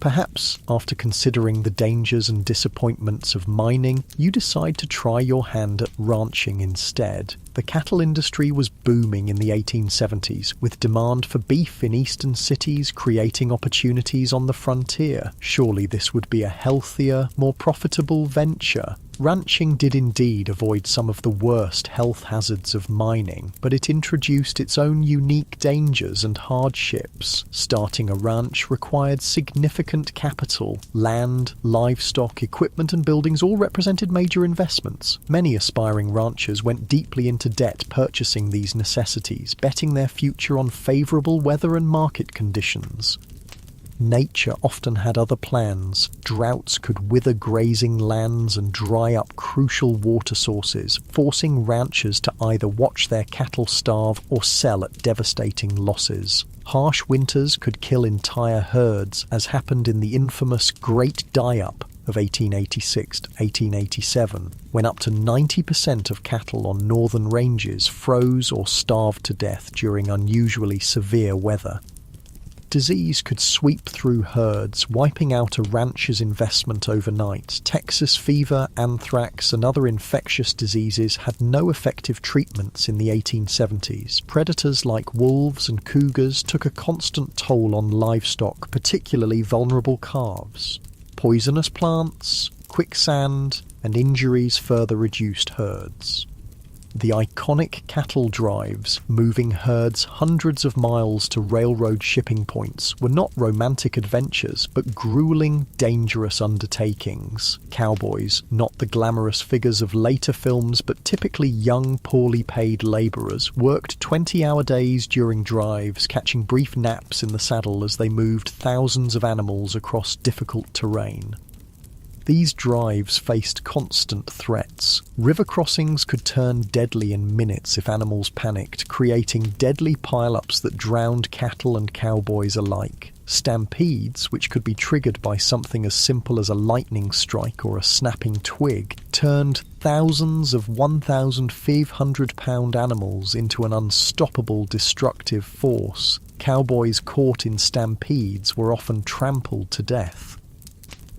Perhaps, after considering the dangers and disappointments of mining, you decide to try your hand at ranching instead. The cattle industry was booming in the 1870s, with demand for beef in eastern cities creating opportunities on the frontier. Surely this would be a healthier, more profitable venture. Ranching did indeed avoid some of the worst health hazards of mining, but it introduced its own unique dangers and hardships. Starting a ranch required significant capital. Land, livestock, equipment and buildings all represented major investments. Many aspiring ranchers went deeply into debt purchasing these necessities, betting their future on favourable weather and market conditions. Nature often had other plans. Droughts could wither grazing lands and dry up crucial water sources, forcing ranchers to either watch their cattle starve or sell at devastating losses. Harsh winters could kill entire herds, as happened in the infamous Great Die-Up of 1886 to 1887, when up to 90% of cattle on northern ranges froze or starved to death during unusually severe weather. Disease could sweep through herds, wiping out a rancher's investment overnight. Texas fever, anthrax, and other infectious diseases had no effective treatments in the 1870s. Predators like wolves and cougars took a constant toll on livestock, particularly vulnerable calves. Poisonous plants, quicksand, and injuries further reduced herds. The iconic cattle drives, moving herds hundreds of miles to railroad shipping points, were not romantic adventures, but grueling, dangerous undertakings. Cowboys, not the glamorous figures of later films, but typically young, poorly paid labourers, worked 20-hour days during drives, catching brief naps in the saddle as they moved thousands of animals across difficult terrain. These drives faced constant threats. River crossings could turn deadly in minutes if animals panicked, creating deadly pile-ups that drowned cattle and cowboys alike. Stampedes, which could be triggered by something as simple as a lightning strike or a snapping twig, turned thousands of 1,500-pound animals into an unstoppable destructive force. Cowboys caught in stampedes were often trampled to death.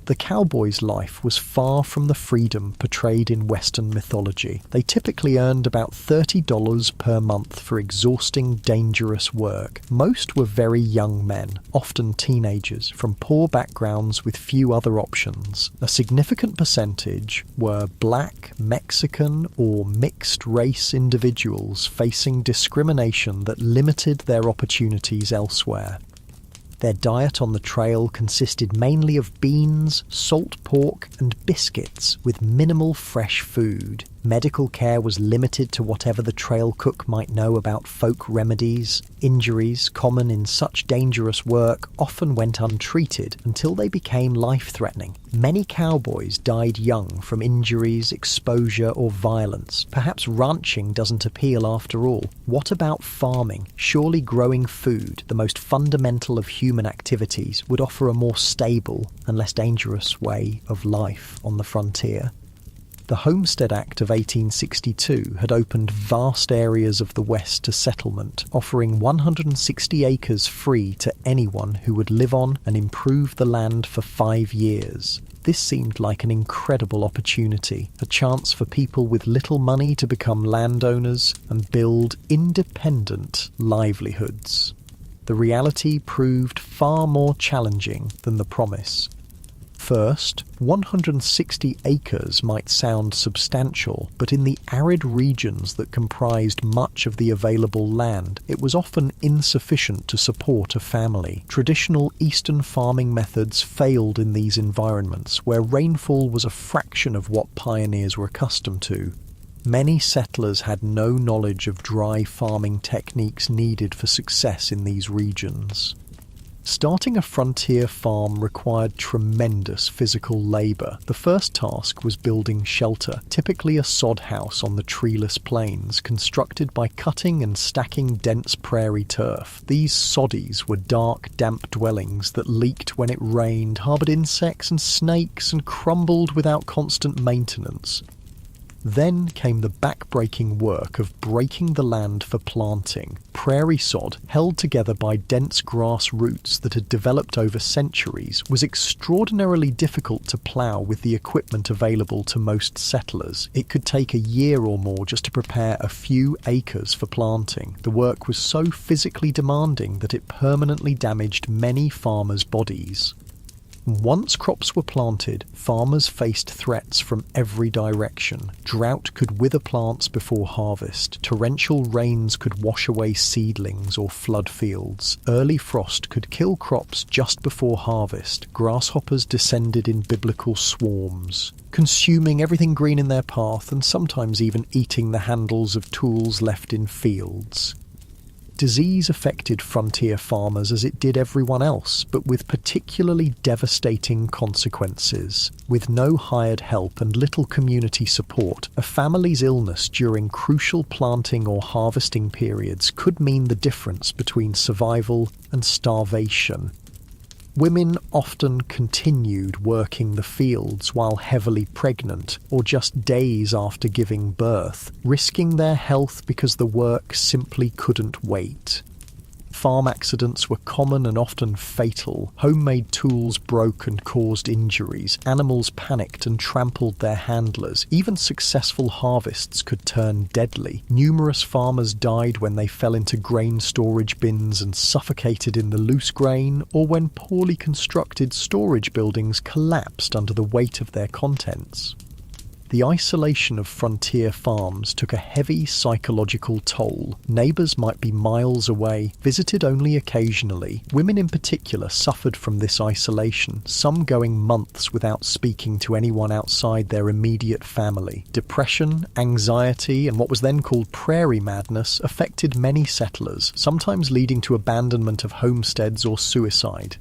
The cowboy's life was far from the freedom portrayed in Western mythology. They typically earned about $30 per month for exhausting, dangerous work. Most were very young men, often teenagers, from poor backgrounds with few other options. A significant percentage were black, Mexican, or mixed-race individuals facing discrimination that limited their opportunities elsewhere. Their diet on the trail consisted mainly of beans, salt pork, and biscuits, with minimal fresh food. Medical care was limited to whatever the trail cook might know about folk remedies. Injuries, common in such dangerous work, often went untreated until they became life-threatening. Many cowboys died young from injuries, exposure, or violence. Perhaps ranching doesn't appeal after all. What about farming? Surely growing food, the most fundamental of human activities, would offer a more stable and less dangerous way of life on the frontier. The Homestead Act of 1862 had opened vast areas of the West to settlement, offering 160 acres free to anyone who would live on and improve the land for 5 years. This seemed like an incredible opportunity, a chance for people with little money to become landowners and build independent livelihoods. The reality proved far more challenging than the promise. First, 160 acres might sound substantial, but in the arid regions that comprised much of the available land, it was often insufficient to support a family. Traditional eastern farming methods failed in these environments, where rainfall was a fraction of what pioneers were accustomed to. Many settlers had no knowledge of dry farming techniques needed for success in these regions. Starting a frontier farm required tremendous physical labour. The first task was building shelter, typically a sod house on the treeless plains, constructed by cutting and stacking dense prairie turf. These soddies were dark, damp dwellings that leaked when it rained, harboured insects and snakes, and crumbled without constant maintenance. Then came the back-breaking work of breaking the land for planting. Prairie sod, held together by dense grass roots that had developed over centuries, was extraordinarily difficult to plough with the equipment available to most settlers. It could take a year or more just to prepare a few acres for planting. The work was so physically demanding that it permanently damaged many farmers' bodies. Once crops were planted, farmers faced threats from every direction. Drought could wither plants before harvest. Torrential rains could wash away seedlings or flood fields. Early frost could kill crops just before harvest. Grasshoppers descended in biblical swarms, consuming everything green in their path and sometimes even eating the handles of tools left in fields. Disease affected frontier farmers as it did everyone else, but with particularly devastating consequences. With no hired help and little community support, a family's illness during crucial planting or harvesting periods could mean the difference between survival and starvation. Women often continued working the fields while heavily pregnant or just days after giving birth, risking their health because the work simply couldn't wait. Farm accidents were common and often fatal. Homemade tools broke and caused injuries. Animals panicked and trampled their handlers. Even successful harvests could turn deadly. Numerous farmers died when they fell into grain storage bins and suffocated in the loose grain, or when poorly constructed storage buildings collapsed under the weight of their contents. The isolation of frontier farms took a heavy psychological toll. Neighbours might be miles away, visited only occasionally. Women in particular suffered from this isolation, some going months without speaking to anyone outside their immediate family. Depression, anxiety, and what was then called prairie madness affected many settlers, sometimes leading to abandonment of homesteads or suicide.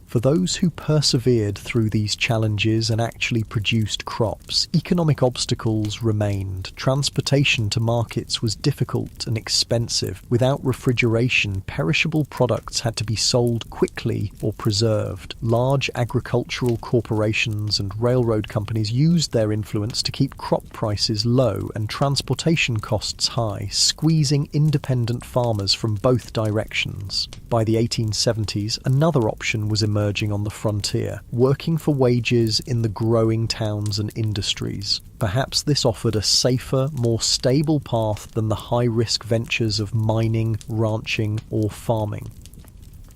For those who persevered through these challenges and actually produced crops, economic obstacles remained. Transportation to markets was difficult and expensive. Without refrigeration, perishable products had to be sold quickly or preserved. Large agricultural corporations and railroad companies used their influence to keep crop prices low and transportation costs high, squeezing independent farmers from both directions. By the 1870s, another option was emerging on the frontier, working for wages in the growing towns and industries. Perhaps this offered a safer, more stable path than the high-risk ventures of mining, ranching, or farming.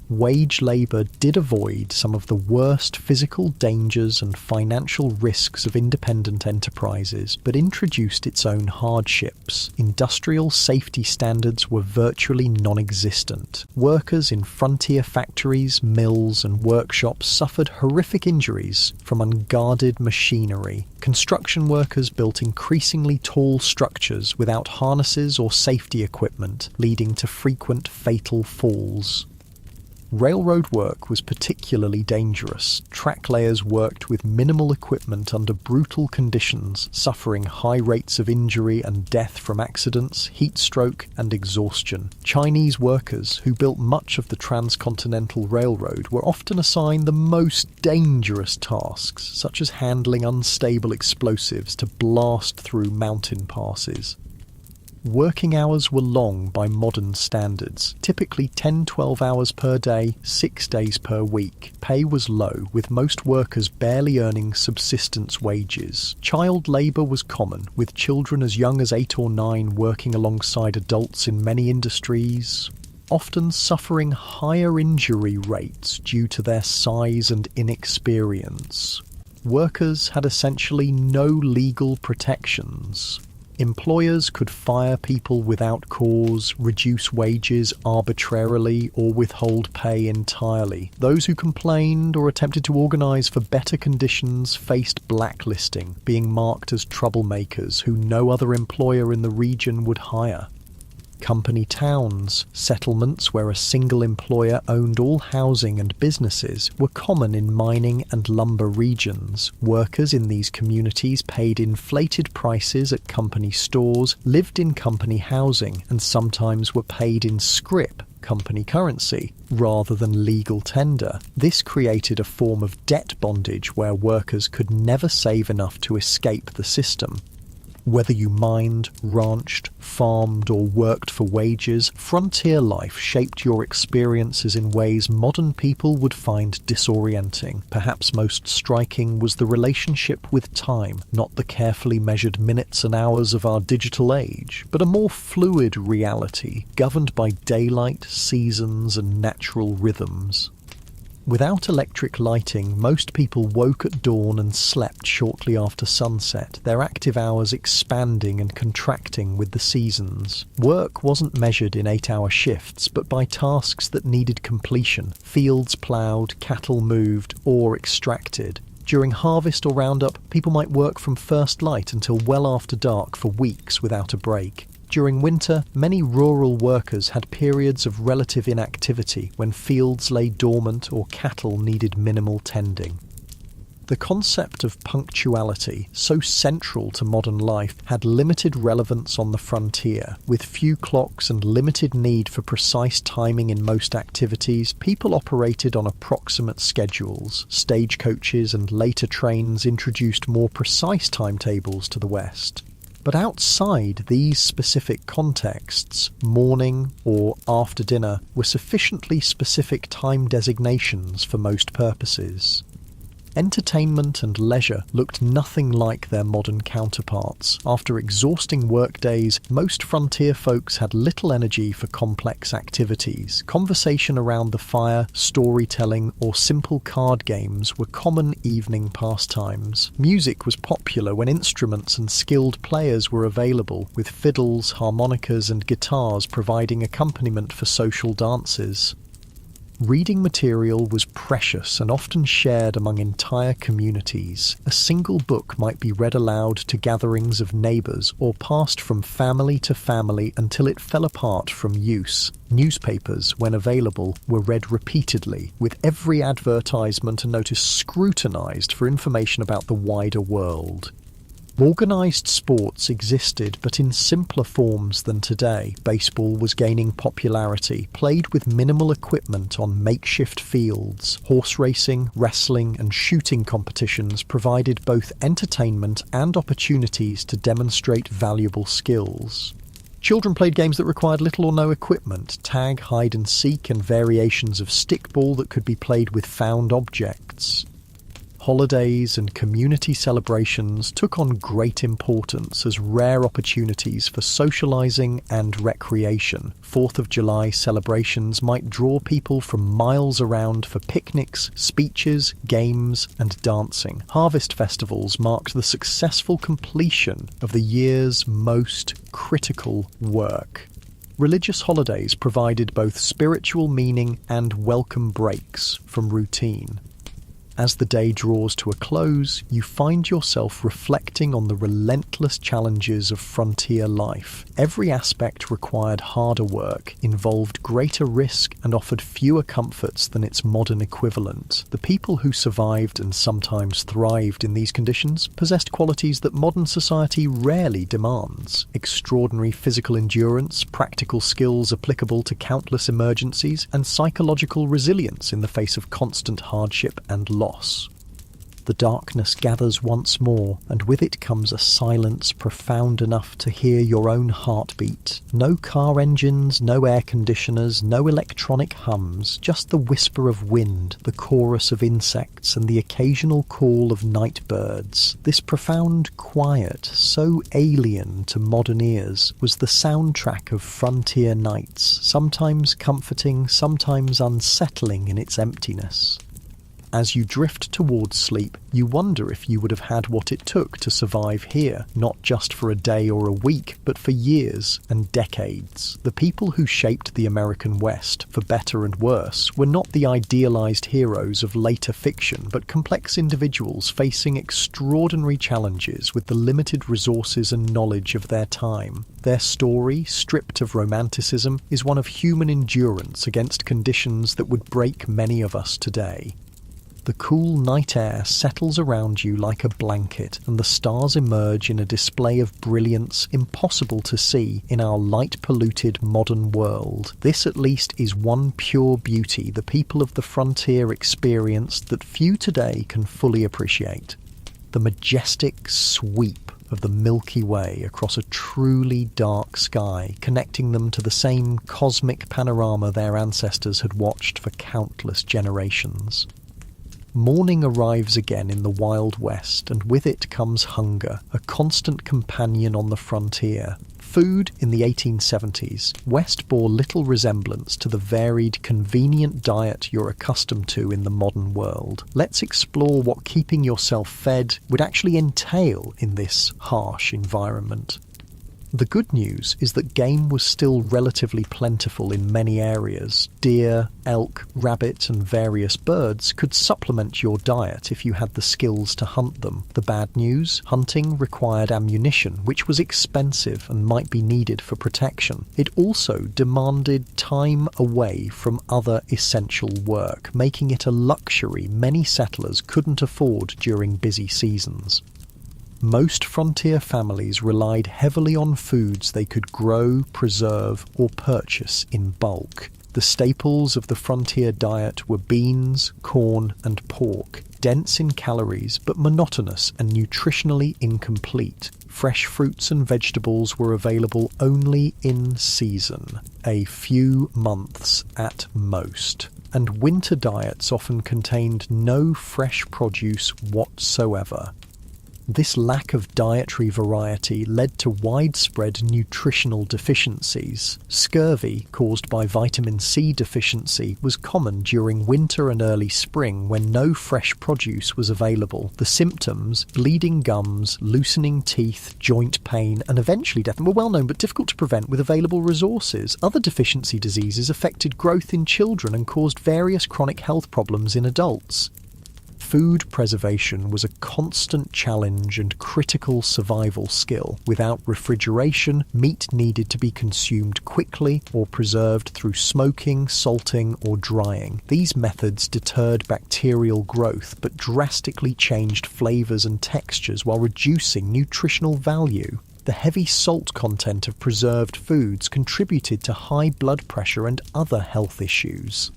Wage labour did avoid some of the worst physical dangers and financial risks of independent enterprises, but introduced its own hardships. Industrial safety standards were virtually non-existent. Workers in frontier factories, mills, and workshops suffered horrific injuries from unguarded machinery. Construction workers built increasingly tall structures without harnesses or safety equipment, leading to frequent fatal falls. Railroad work was particularly dangerous. Track layers worked with minimal equipment under brutal conditions, suffering high rates of injury and death from accidents, heat stroke, and exhaustion. Chinese workers, who built much of the transcontinental railroad, were often assigned the most dangerous tasks, such as handling unstable explosives to blast through mountain passes. Working hours were long by modern standards, typically 10-12 hours per day, 6 days per week. Pay was low, with most workers barely earning subsistence wages. Child labour was common, with children as young as 8 or 9 working alongside adults in many industries, often suffering higher injury rates due to their size and inexperience. Workers had essentially no legal protections. Employers could fire people without cause, reduce wages arbitrarily, or withhold pay entirely. Those who complained or attempted to organise for better conditions faced blacklisting, being marked as troublemakers who no other employer in the region would hire. Company towns, settlements where a single employer owned all housing and businesses, were common in mining and lumber regions. Workers in these communities paid inflated prices at company stores, lived in company housing, and sometimes were paid in scrip, company currency, rather than legal tender. This created a form of debt bondage where workers could never save enough to escape the system. Whether you mined, ranched, farmed, or worked for wages, frontier life shaped your experiences in ways modern people would find disorienting. Perhaps most striking was the relationship with time, not the carefully measured minutes and hours of our digital age, but a more fluid reality, governed by daylight, seasons, and natural rhythms. Without electric lighting, most people woke at dawn and slept shortly after sunset, their active hours expanding and contracting with the seasons. Work wasn't measured in 8-hour shifts, but by tasks that needed completion: fields ploughed, cattle moved, ore extracted. During harvest or roundup, people might work from first light until well after dark for weeks without a break. During winter, many rural workers had periods of relative inactivity when fields lay dormant or cattle needed minimal tending. The concept of punctuality, so central to modern life, had limited relevance on the frontier. With few clocks and limited need for precise timing in most activities, people operated on approximate schedules. Stagecoaches and later trains introduced more precise timetables to the West. But outside these specific contexts, morning or after dinner were sufficiently specific time designations for most purposes. Entertainment and leisure looked nothing like their modern counterparts. After exhausting workdays, most frontier folks had little energy for complex activities. Conversation around the fire, storytelling, or simple card games were common evening pastimes. Music was popular when instruments and skilled players were available, with fiddles, harmonicas, and guitars providing accompaniment for social dances. Reading material was precious and often shared among entire communities. A single book might be read aloud to gatherings of neighbours or passed from family to family until it fell apart from use. Newspapers, when available, were read repeatedly, with every advertisement and notice scrutinised for information about the wider world. Organised sports existed, but in simpler forms than today. Baseball was gaining popularity, played with minimal equipment on makeshift fields. Horse racing, wrestling, and shooting competitions provided both entertainment and opportunities to demonstrate valuable skills. Children played games that required little or no equipment: tag, hide and seek, and variations of stickball that could be played with found objects. Holidays and community celebrations took on great importance as rare opportunities for socialising and recreation. 4th of July celebrations might draw people from miles around for picnics, speeches, games, and dancing. Harvest festivals marked the successful completion of the year's most critical work. Religious holidays provided both spiritual meaning and welcome breaks from routine. As the day draws to a close, you find yourself reflecting on the relentless challenges of frontier life. Every aspect required harder work, involved greater risk, and offered fewer comforts than its modern equivalent. The people who survived and sometimes thrived in these conditions possessed qualities that modern society rarely demands: extraordinary physical endurance, practical skills applicable to countless emergencies, and psychological resilience in the face of constant hardship and loss. The darkness gathers once more, and with it comes a silence profound enough to hear your own heartbeat. No car engines, no air conditioners, no electronic hums, just the whisper of wind, the chorus of insects, and the occasional call of night birds. This profound quiet, so alien to modern ears, was the soundtrack of frontier nights, sometimes comforting, sometimes unsettling in its emptiness. As you drift towards sleep, you wonder if you would have had what it took to survive here, not just for a day or a week, but for years and decades. The people who shaped the American West, for better and worse, were not the idealized heroes of later fiction, but complex individuals facing extraordinary challenges with the limited resources and knowledge of their time. Their story, stripped of romanticism, is one of human endurance against conditions that would break many of us today. The cool night air settles around you like a blanket, and the stars emerge in a display of brilliance impossible to see in our light-polluted modern world. This at least is one pure beauty the people of the frontier experienced that few today can fully appreciate: the majestic sweep of the Milky Way across a truly dark sky, connecting them to the same cosmic panorama their ancestors had watched for countless generations. Morning arrives again in the Wild West, and with it comes hunger, a constant companion on the frontier. Food in the 1870s, West bore little resemblance to the varied, convenient diet you're accustomed to in the modern world. Let's explore what keeping yourself fed would actually entail in this harsh environment. The good news is that game was still relatively plentiful in many areas. Deer, elk, rabbit and various birds could supplement your diet if you had the skills to hunt them. The bad news? Hunting required ammunition, which was expensive and might be needed for protection. It also demanded time away from other essential work, making it a luxury many settlers couldn't afford during busy seasons. Most frontier families relied heavily on foods they could grow, preserve, or purchase in bulk. The staples of the frontier diet were beans, corn, and pork, dense in calories but monotonous and nutritionally incomplete. Fresh fruits and vegetables were available only in season, a few months at most. And winter diets often contained no fresh produce whatsoever. This lack of dietary variety led to widespread nutritional deficiencies. Scurvy, caused by vitamin C deficiency, was common during winter and early spring when no fresh produce was available. The symptoms, bleeding gums, loosening teeth, joint pain, and eventually death, were well known but difficult to prevent with available resources. Other deficiency diseases affected growth in children and caused various chronic health problems in adults. Food preservation was a constant challenge and critical survival skill. Without refrigeration, meat needed to be consumed quickly or preserved through smoking, salting, or drying. These methods deterred bacterial growth but drastically changed flavors and textures while reducing nutritional value. The heavy salt content of preserved foods contributed to high blood pressure and other health issues.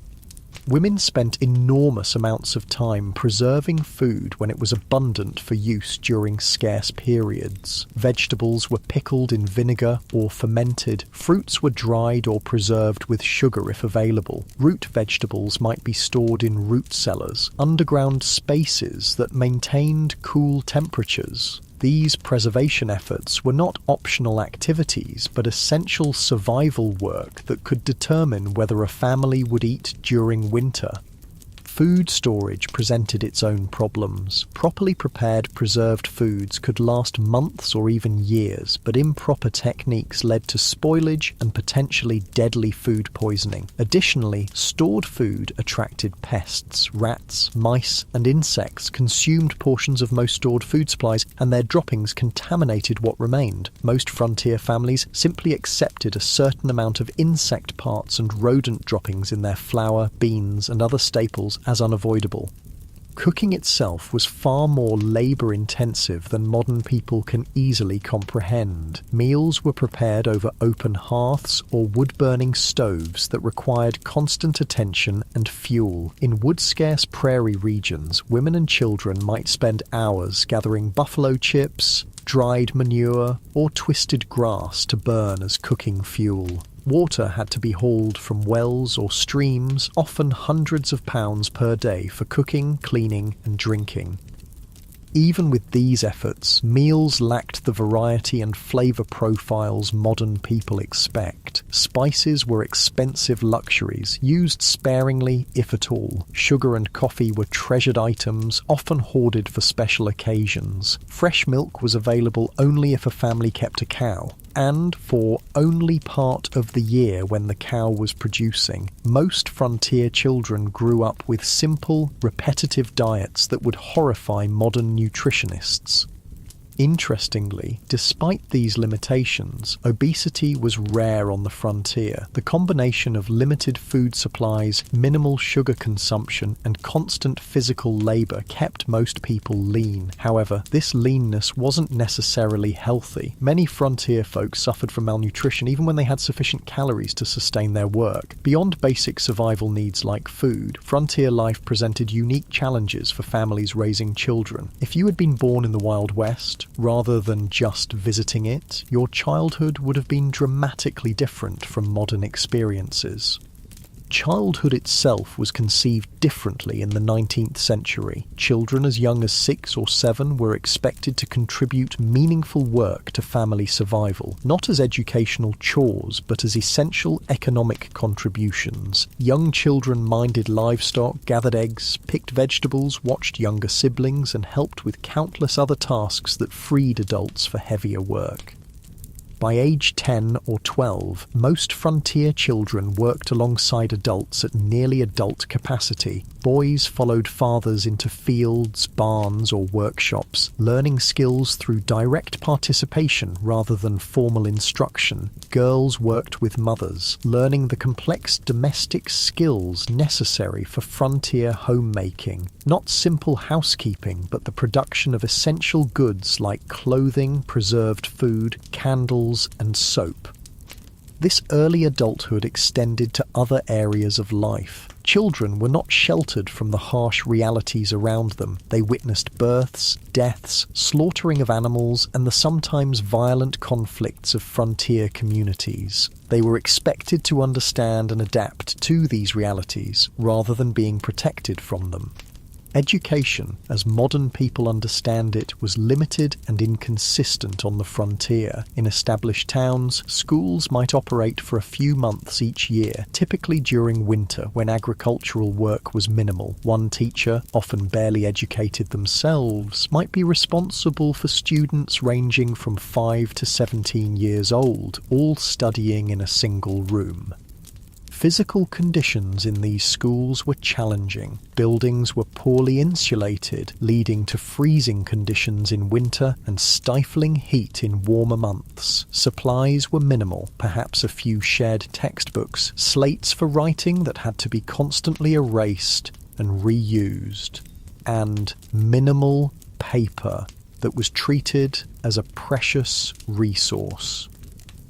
Women spent enormous amounts of time preserving food when it was abundant for use during scarce periods. Vegetables were pickled in vinegar or fermented. Fruits were dried or preserved with sugar if available. Root vegetables might be stored in root cellars, underground spaces that maintained cool temperatures. These preservation efforts were not optional activities, but essential survival work that could determine whether a family would eat during winter. Food storage presented its own problems. Properly prepared preserved foods could last months or even years, but improper techniques led to spoilage and potentially deadly food poisoning. Additionally, stored food attracted pests. Rats, mice, and insects consumed portions of most stored food supplies, and their droppings contaminated what remained. Most frontier families simply accepted a certain amount of insect parts and rodent droppings in their flour, beans, and other staples as unavoidable. Cooking itself was far more labour-intensive than modern people can easily comprehend. Meals were prepared over open hearths or wood-burning stoves that required constant attention and fuel. In wood-scarce prairie regions, women and children might spend hours gathering buffalo chips, dried manure, or twisted grass to burn as cooking fuel. Water had to be hauled from wells or streams, often hundreds of pounds per day for cooking, cleaning, and drinking. Even with these efforts, meals lacked the variety and flavour profiles modern people expect. Spices were expensive luxuries, used sparingly if at all. Sugar and coffee were treasured items, often hoarded for special occasions. Fresh milk was available only if a family kept a cow, and for only part of the year when the cow was producing. Most frontier children grew up with simple, repetitive diets that would horrify modern nutritionists. Interestingly, despite these limitations, obesity was rare on the frontier. The combination of limited food supplies, minimal sugar consumption, and constant physical labour kept most people lean. However, this leanness wasn't necessarily healthy. Many frontier folk suffered from malnutrition even when they had sufficient calories to sustain their work. Beyond basic survival needs like food, frontier life presented unique challenges for families raising children. If you had been born in the Wild West, rather than just visiting it, your childhood would have been dramatically different from modern experiences. Childhood itself was conceived differently in the 19th century. Children as young as 6 or 7 were expected to contribute meaningful work to family survival, not as educational chores, but as essential economic contributions. Young children minded livestock, gathered eggs, picked vegetables, watched younger siblings, and helped with countless other tasks that freed adults for heavier work. By age 10 or 12, most frontier children worked alongside adults at nearly adult capacity. Boys followed fathers into fields, barns, or workshops, learning skills through direct participation rather than formal instruction. Girls worked with mothers, learning the complex domestic skills necessary for frontier homemaking. Not simple housekeeping, but the production of essential goods like clothing, preserved food, candles, and soap. This early adulthood extended to other areas of life. Children were not sheltered from the harsh realities around them. They witnessed births, deaths, slaughtering of animals, and the sometimes violent conflicts of frontier communities. They were expected to understand and adapt to these realities, rather than being protected from them. Education, as modern people understand it, was limited and inconsistent on the frontier. In established towns, schools might operate for a few months each year, typically during winter when agricultural work was minimal. One teacher, often barely educated themselves, might be responsible for students ranging from 5 to 17 years old, all studying in a single room. Physical conditions in these schools were challenging. Buildings were poorly insulated, leading to freezing conditions in winter and stifling heat in warmer months. Supplies were minimal, perhaps a few shared textbooks, slates for writing that had to be constantly erased and reused, and minimal paper that was treated as a precious resource.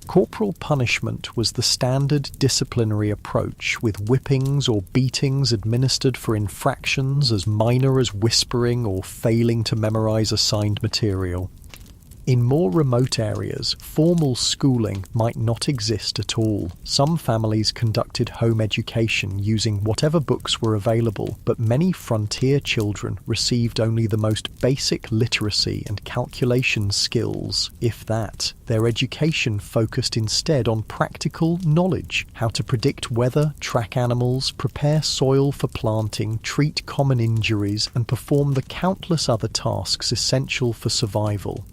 Corporal punishment was the standard disciplinary approach, with whippings or beatings administered for infractions as minor as whispering or failing to memorize assigned material. In more remote areas, formal schooling might not exist at all. Some families conducted home education using whatever books were available, but many frontier children received only the most basic literacy and calculation skills, if that. Their education focused instead on practical knowledge, how to predict weather, track animals, prepare soil for planting, treat common injuries, and perform the countless other tasks essential for survival.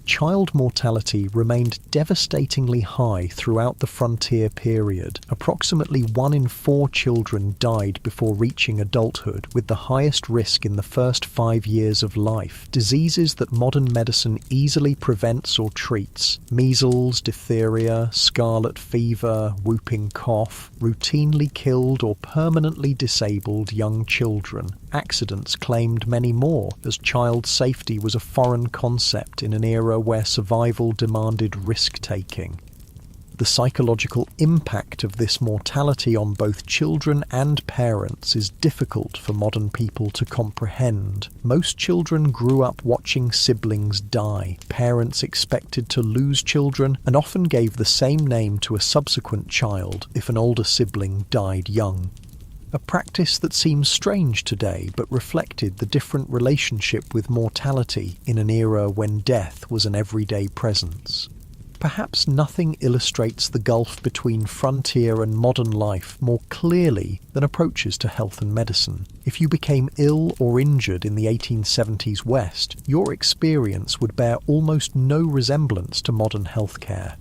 Child mortality remained devastatingly high throughout the frontier period. Approximately 1 in 4 children died before reaching adulthood, with the highest risk in the first 5 years of life. Diseases that modern medicine easily prevents or treats, measles, diphtheria, scarlet fever, whooping cough, routinely killed or permanently disabled young children. Accidents claimed many more, as child safety was a foreign concept in an era where survival demanded risk-taking. The psychological impact of this mortality on both children and parents is difficult for modern people to comprehend. Most children grew up watching siblings die. Parents expected to lose children and often gave the same name to a subsequent child if an older sibling died young. A practice that seems strange today, but reflected the different relationship with mortality in an era when death was an everyday presence. Perhaps nothing illustrates the gulf between frontier and modern life more clearly than approaches to health and medicine. If you became ill or injured in the 1870s West, your experience would bear almost no resemblance to modern healthcare.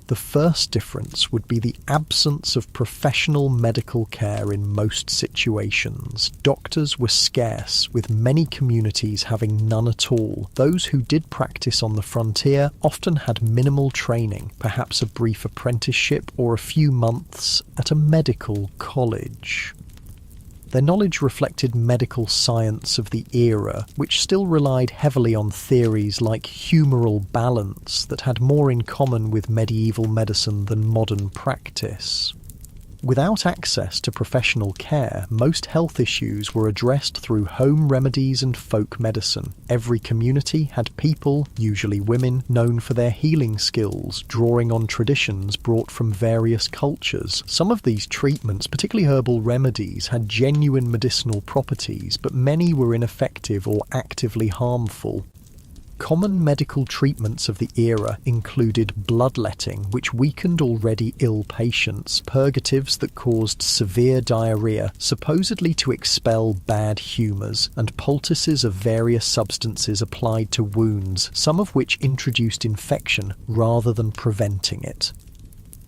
The first difference would be the absence of professional medical care in most situations. Doctors were scarce, with many communities having none at all. Those who did practice on the frontier often had minimal training, perhaps a brief apprenticeship or a few months at a medical college. Their knowledge reflected medical science of the era, which still relied heavily on theories like humoral balance that had more in common with medieval medicine than modern practice. Without access to professional care, most health issues were addressed through home remedies and folk medicine. Every community had people, usually women, known for their healing skills, drawing on traditions brought from various cultures. Some of these treatments, particularly herbal remedies, had genuine medicinal properties, but many were ineffective or actively harmful. Common medical treatments of the era included bloodletting, which weakened already ill patients, purgatives that caused severe diarrhea, supposedly to expel bad humours, and poultices of various substances applied to wounds, some of which introduced infection rather than preventing it.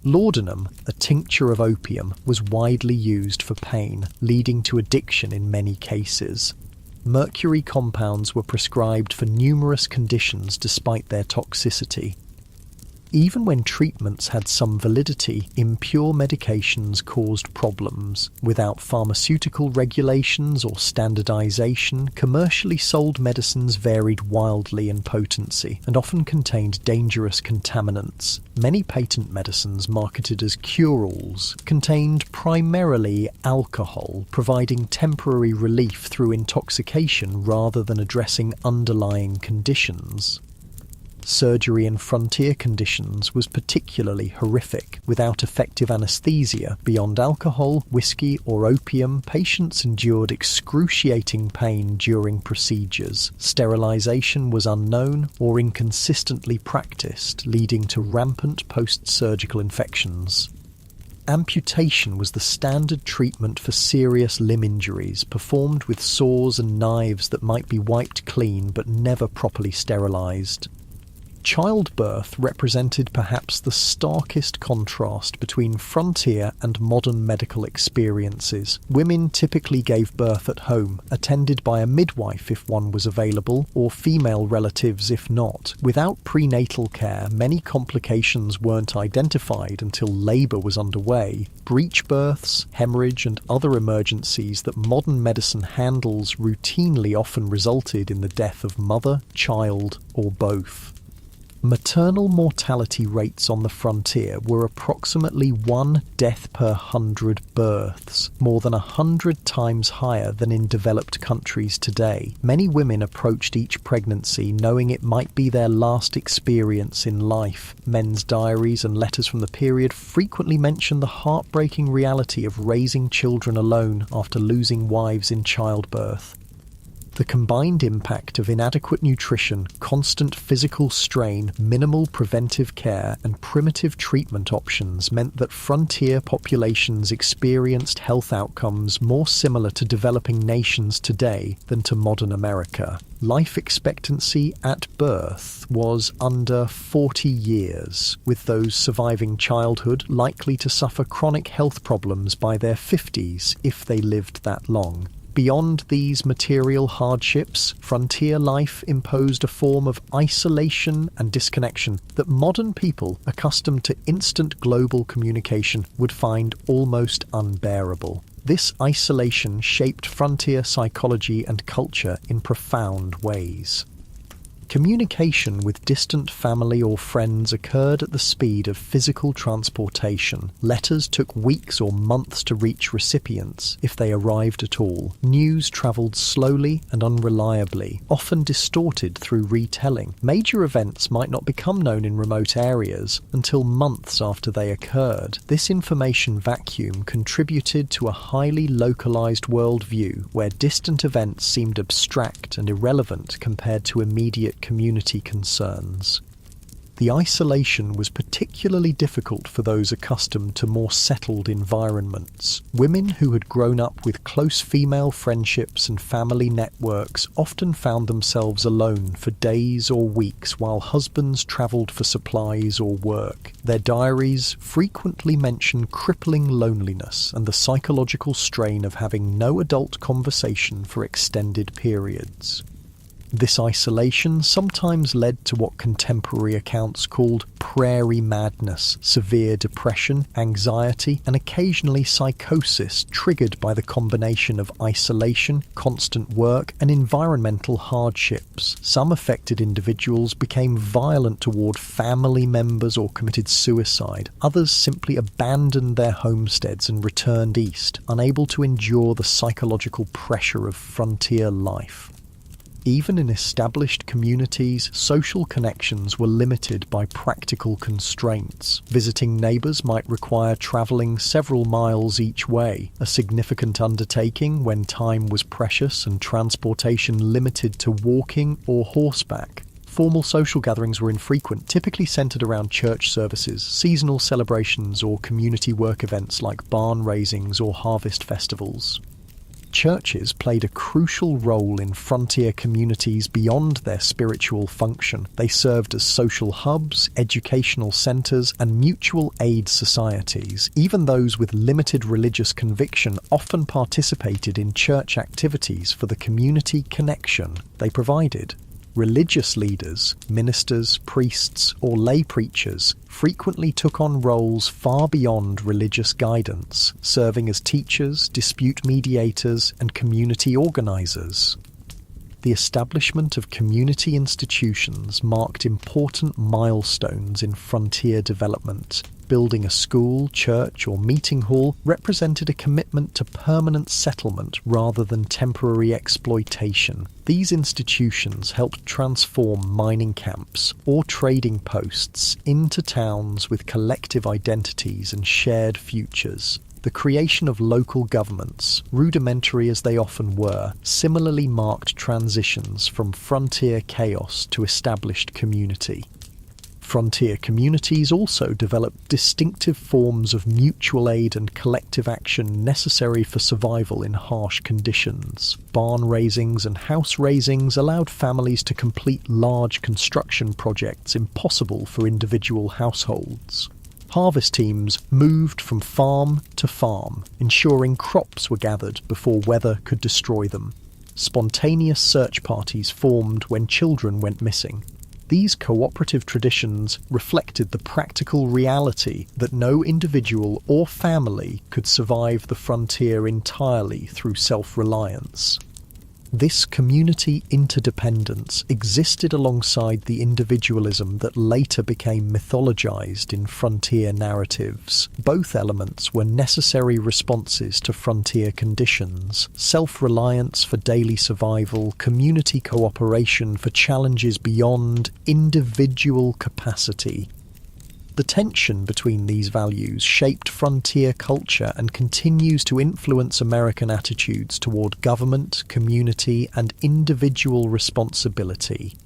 Laudanum, a tincture of opium, was widely used for pain, leading to addiction in many cases. Mercury compounds were prescribed for numerous conditions despite their toxicity. Even when treatments had some validity, impure medications caused problems. Without pharmaceutical regulations or standardization, commercially sold medicines varied wildly in potency and often contained dangerous contaminants. Many patent medicines marketed as cure-alls contained primarily alcohol, providing temporary relief through intoxication rather than addressing underlying conditions. Surgery in frontier conditions was particularly horrific. Without effective anesthesia, beyond alcohol, whiskey, or opium, patients endured excruciating pain during procedures. Sterilization was unknown or inconsistently practiced, leading to rampant post-surgical infections. Amputation was the standard treatment for serious limb injuries, performed with saws and knives that might be wiped clean but never properly sterilized. Childbirth represented perhaps the starkest contrast between frontier and modern medical experiences. Women typically gave birth at home, attended by a midwife if one was available, or female relatives if not. Without prenatal care, many complications weren't identified until labour was underway. Breech births, hemorrhage, and other emergencies that modern medicine handles routinely often resulted in the death of mother, child, or both. Maternal mortality rates on the frontier were approximately 1 death per 100 births, more than 100 times higher than in developed countries today. Many women approached each pregnancy knowing it might be their last experience in life. Men's diaries and letters from the period frequently mention the heartbreaking reality of raising children alone after losing wives in childbirth. The combined impact of inadequate nutrition, constant physical strain, minimal preventive care, and primitive treatment options meant that frontier populations experienced health outcomes more similar to developing nations today than to modern America. Life expectancy at birth was under 40 years, with those surviving childhood likely to suffer chronic health problems by their 50s if they lived that long. Beyond these material hardships, frontier life imposed a form of isolation and disconnection that modern people, accustomed to instant global communication, would find almost unbearable. This isolation shaped frontier psychology and culture in profound ways. Communication with distant family or friends occurred at the speed of physical transportation. Letters took weeks or months to reach recipients, if they arrived at all. News travelled slowly and unreliably, often distorted through retelling. Major events might not become known in remote areas until months after they occurred. This information vacuum contributed to a highly localised worldview where distant events seemed abstract and irrelevant compared to immediate community concerns. The isolation was particularly difficult for those accustomed to more settled environments. Women who had grown up with close female friendships and family networks often found themselves alone for days or weeks while husbands travelled for supplies or work. Their diaries frequently mention crippling loneliness and the psychological strain of having no adult conversation for extended periods. This isolation sometimes led to what contemporary accounts called prairie madness, severe depression, anxiety, and occasionally psychosis triggered by the combination of isolation, constant work, and environmental hardships. Some affected individuals became violent toward family members or committed suicide. Others simply abandoned their homesteads and returned east, unable to endure the psychological pressure of frontier life. Even in established communities, social connections were limited by practical constraints. Visiting neighbours might require travelling several miles each way, a significant undertaking when time was precious and transportation limited to walking or horseback. Formal social gatherings were infrequent, typically centred around church services, seasonal celebrations, or community work events like barn raisings or harvest festivals. Churches played a crucial role in frontier communities beyond their spiritual function. They served as social hubs, educational centres, and mutual aid societies. Even those with limited religious conviction often participated in church activities for the community connection they provided. Religious leaders, ministers, priests, or lay preachers frequently took on roles far beyond religious guidance, serving as teachers, dispute mediators, and community organisers. The establishment of community institutions marked important milestones in frontier development. Building a school, church, or meeting hall represented a commitment to permanent settlement rather than temporary exploitation. These institutions helped transform mining camps or trading posts into towns with collective identities and shared futures. The creation of local governments, rudimentary as they often were, similarly marked transitions from frontier chaos to established community. Frontier communities also developed distinctive forms of mutual aid and collective action necessary for survival in harsh conditions. Barn raisings and house raisings allowed families to complete large construction projects impossible for individual households. Harvest teams moved from farm to farm, ensuring crops were gathered before weather could destroy them. Spontaneous search parties formed when children went missing. These cooperative traditions reflected the practical reality that no individual or family could survive the frontier entirely through self-reliance. This community interdependence existed alongside the individualism that later became mythologized in frontier narratives. Both elements were necessary responses to frontier conditions: self-reliance for daily survival, community cooperation for challenges beyond individual capacity. The tension between these values shaped frontier culture and continues to influence American attitudes toward government, community, and individual responsibility.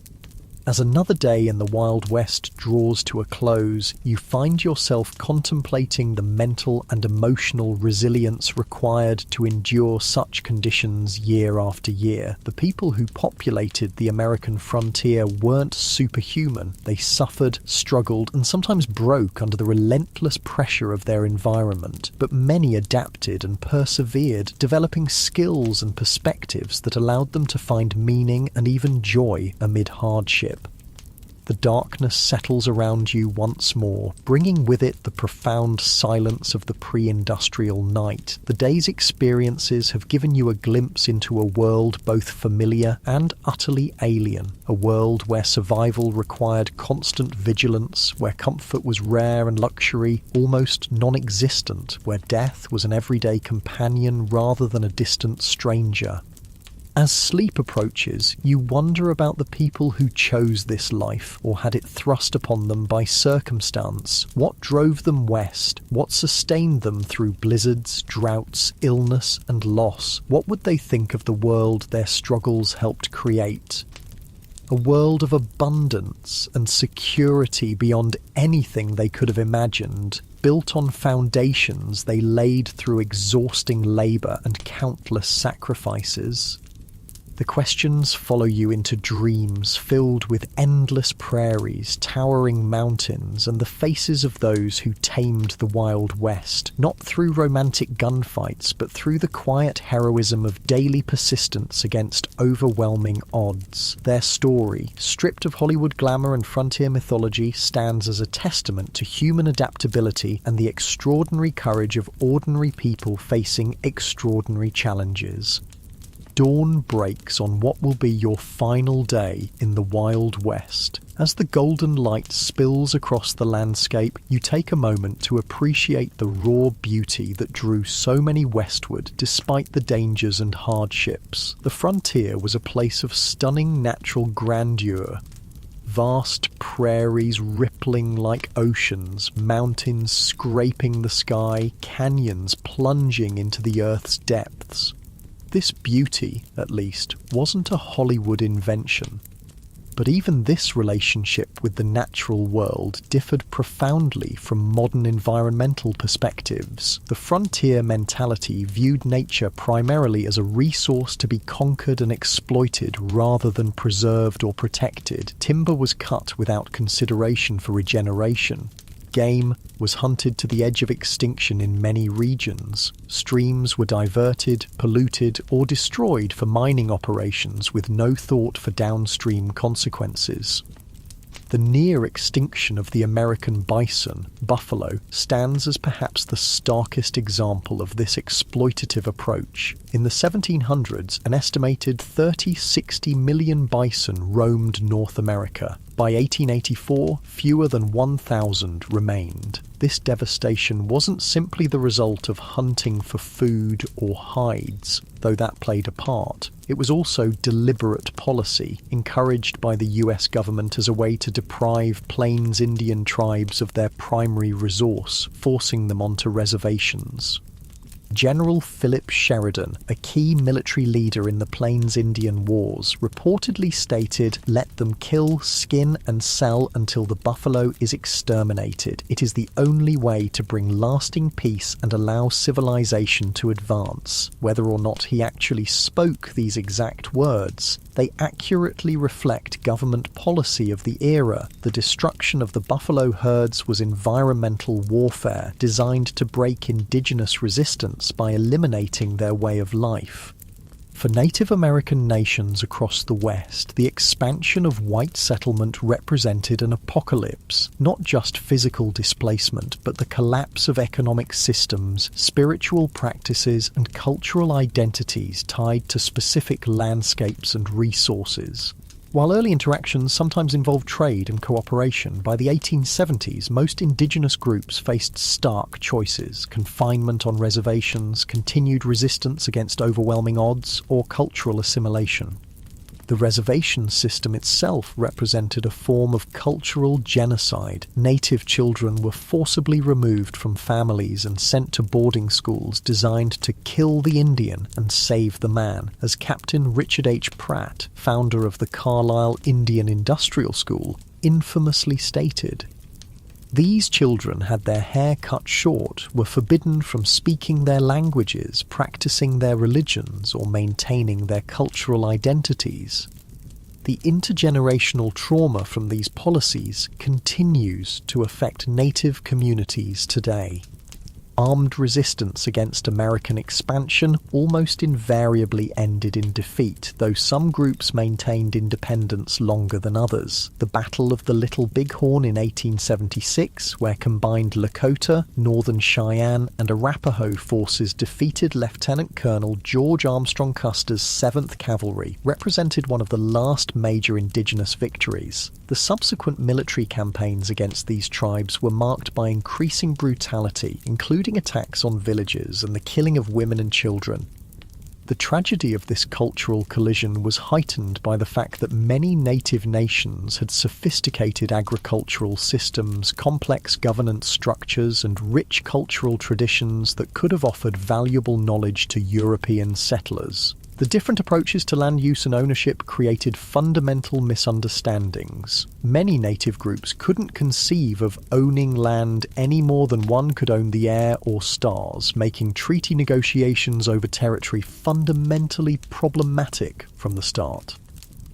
As another day in the Wild West draws to a close, you find yourself contemplating the mental and emotional resilience required to endure such conditions year after year. The people who populated the American frontier weren't superhuman. They suffered, struggled, and sometimes broke under the relentless pressure of their environment. But many adapted and persevered, developing skills and perspectives that allowed them to find meaning and even joy amid hardship. The darkness settles around you once more, bringing with it the profound silence of the pre-industrial night. The day's experiences have given you a glimpse into a world both familiar and utterly alien, a world where survival required constant vigilance, where comfort was rare and luxury almost non-existent, where death was an everyday companion rather than a distant stranger. As sleep approaches, you wonder about the people who chose this life or had it thrust upon them by circumstance. What drove them west? What sustained them through blizzards, droughts, illness, and loss? What would they think of the world their struggles helped create? A world of abundance and security beyond anything they could have imagined, built on foundations they laid through exhausting labour and countless sacrifices. The questions follow you into dreams filled with endless prairies, towering mountains, and the faces of those who tamed the Wild West, not through romantic gunfights, but through the quiet heroism of daily persistence against overwhelming odds. Their story, stripped of Hollywood glamour and frontier mythology, stands as a testament to human adaptability and the extraordinary courage of ordinary people facing extraordinary challenges. Dawn breaks on what will be your final day in the Wild West. As the golden light spills across the landscape, you take a moment to appreciate the raw beauty that drew so many westward despite the dangers and hardships. The frontier was a place of stunning natural grandeur. Vast prairies rippling like oceans, mountains scraping the sky, canyons plunging into the earth's depths. This beauty, at least, wasn't a Hollywood invention. But even this relationship with the natural world differed profoundly from modern environmental perspectives. The frontier mentality viewed nature primarily as a resource to be conquered and exploited rather than preserved or protected. Timber was cut without consideration for regeneration. Game was hunted to the edge of extinction in many regions. Streams were diverted, polluted, or destroyed for mining operations with no thought for downstream consequences. The near extinction of the American bison, buffalo, stands as perhaps the starkest example of this exploitative approach. In the 1700s, an estimated 30-60 million bison roamed North America. By 1884, fewer than 1,000 remained. This devastation wasn't simply the result of hunting for food or hides, though that played a part. It was also deliberate policy, encouraged by the US government as a way to deprive Plains Indian tribes of their primary resource, forcing them onto reservations. General Philip Sheridan, a key military leader in the Plains Indian Wars, reportedly stated, "Let them kill, skin, and sell until the buffalo is exterminated. It is the only way to bring lasting peace and allow civilization to advance." Whether or not he actually spoke these exact words, they accurately reflect government policy of the era. The destruction of the buffalo herds was environmental warfare designed to break indigenous resistance by eliminating their way of life. For Native American nations across the West, the expansion of white settlement represented an apocalypse, not just physical displacement, but the collapse of economic systems, spiritual practices, and cultural identities tied to specific landscapes and resources. While early interactions sometimes involved trade and cooperation, by the 1870s most indigenous groups faced stark choices: confinement on reservations, continued resistance against overwhelming odds, or cultural assimilation. The reservation system itself represented a form of cultural genocide. Native children were forcibly removed from families and sent to boarding schools designed to kill the Indian and save the man, as Captain Richard H. Pratt, founder of the Carlisle Indian Industrial School, infamously stated. These children had their hair cut short, were forbidden from speaking their languages, practicing their religions, or maintaining their cultural identities. The intergenerational trauma from these policies continues to affect Native communities today. Armed resistance against American expansion almost invariably ended in defeat, though some groups maintained independence longer than others. The Battle of the Little Bighorn in 1876, where combined Lakota, Northern Cheyenne, and Arapaho forces defeated Lieutenant Colonel George Armstrong Custer's 7th Cavalry, represented one of the last major indigenous victories. The subsequent military campaigns against these tribes were marked by increasing brutality, including attacks on villages and the killing of women and children. The tragedy of this cultural collision was heightened by the fact that many native nations had sophisticated agricultural systems, complex governance structures, and rich cultural traditions that could have offered valuable knowledge to European settlers. The different approaches to land use and ownership created fundamental misunderstandings. Many native groups couldn't conceive of owning land any more than one could own the air or stars, making treaty negotiations over territory fundamentally problematic from the start.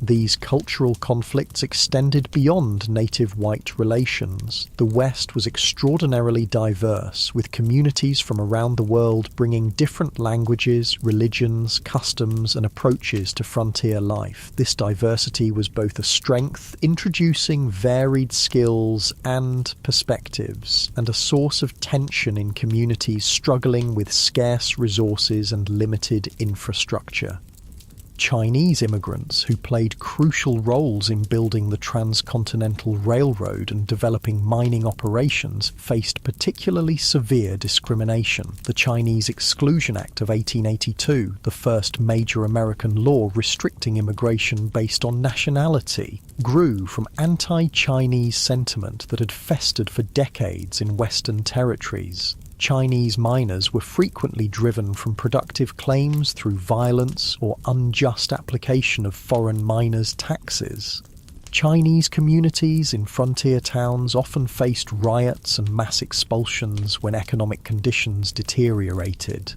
These cultural conflicts extended beyond native white relations. The West was extraordinarily diverse, with communities from around the world bringing different languages, religions, customs, and approaches to frontier life. This diversity was both a strength, introducing varied skills and perspectives, and a source of tension in communities struggling with scarce resources and limited infrastructure. Chinese immigrants, who played crucial roles in building the transcontinental railroad and developing mining operations, faced particularly severe discrimination. The Chinese Exclusion Act of 1882, the first major American law restricting immigration based on nationality, grew from anti-Chinese sentiment that had festered for decades in Western territories. Chinese miners were frequently driven from productive claims through violence or unjust application of foreign miners' taxes. Chinese communities in frontier towns often faced riots and mass expulsions when economic conditions deteriorated.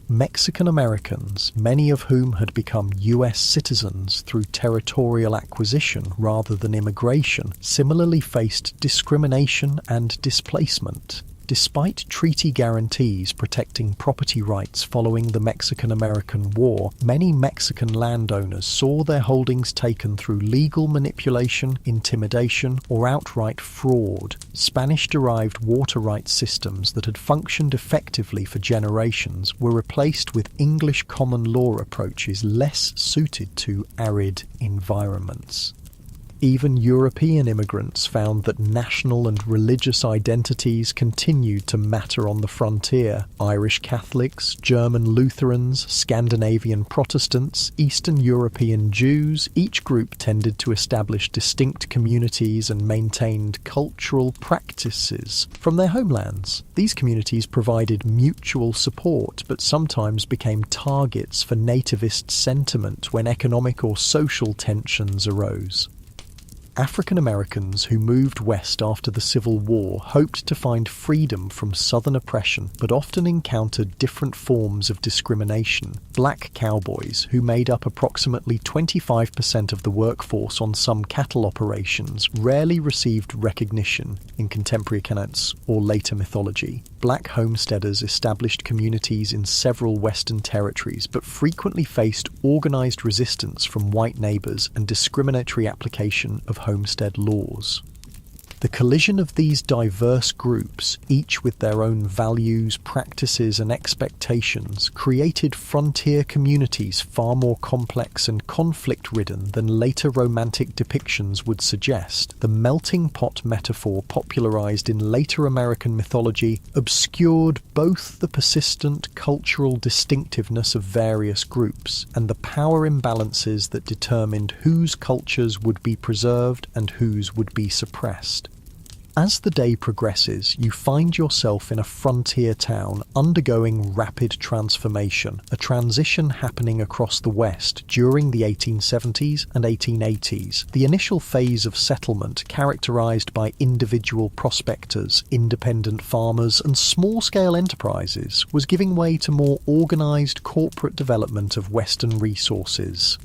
Mexican Americans, many of whom had become US citizens through territorial acquisition rather than immigration, similarly faced discrimination and displacement. Despite treaty guarantees protecting property rights following the Mexican-American War, many Mexican landowners saw their holdings taken through legal manipulation, intimidation, or outright fraud. Spanish-derived water rights systems that had functioned effectively for generations were replaced with English common law approaches less suited to arid environments. Even European immigrants found that national and religious identities continued to matter on the frontier. Irish Catholics, German Lutherans, Scandinavian Protestants, Eastern European Jews, each group tended to establish distinct communities and maintained cultural practices from their homelands. These communities provided mutual support, but sometimes became targets for nativist sentiment when economic or social tensions arose. African Americans who moved west after the Civil War hoped to find freedom from Southern oppression, but often encountered different forms of discrimination. Black cowboys, who made up approximately 25% of the workforce on some cattle operations, rarely received recognition in contemporary accounts or later mythology. Black homesteaders established communities in several Western territories, but frequently faced organized resistance from white neighbors and discriminatory application of homestead laws. The collision of these diverse groups, each with their own values, practices, and expectations, created frontier communities far more complex and conflict-ridden than later romantic depictions would suggest. The melting pot metaphor popularized in later American mythology obscured both the persistent cultural distinctiveness of various groups and the power imbalances that determined whose cultures would be preserved and whose would be suppressed. As the day progresses, you find yourself in a frontier town undergoing rapid transformation, a transition happening across the West during the 1870s and 1880s. The initial phase of settlement, characterized by individual prospectors, independent farmers, and small-scale enterprises, was giving way to more organized corporate development of Western resources.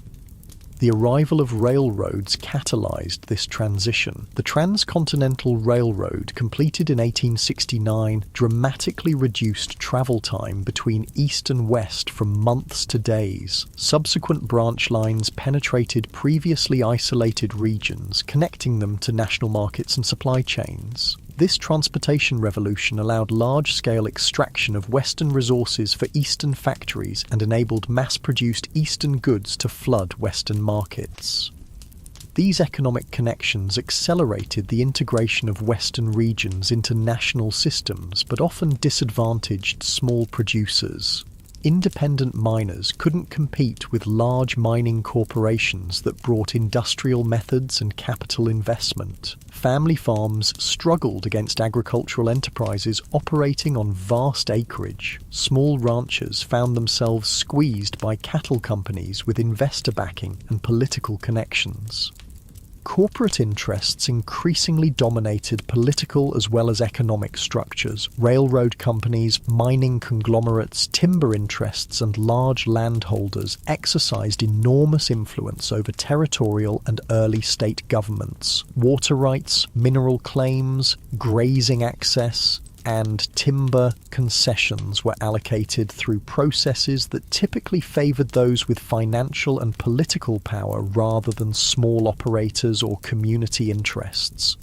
The arrival of railroads catalyzed this transition. The Transcontinental Railroad, completed in 1869, dramatically reduced travel time between east and west from months to days. Subsequent branch lines penetrated previously isolated regions, connecting them to national markets and supply chains. This transportation revolution allowed large-scale extraction of Western resources for Eastern factories and enabled mass-produced Eastern goods to flood Western markets. These economic connections accelerated the integration of Western regions into national systems, but often disadvantaged small producers. independent miners couldn't compete with large mining corporations that brought industrial methods and capital investment. Family farms struggled against agricultural enterprises operating on vast acreage. Small ranchers found themselves squeezed by cattle companies with investor backing and political connections. Corporate interests increasingly dominated political as well as economic structures. Railroad companies, mining conglomerates, timber interests, and large landholders exercised enormous influence over territorial and early state governments. Water rights, mineral claims, grazing access, and timber concessions were allocated through processes that typically favoured those with financial and political power rather than small operators or community interests.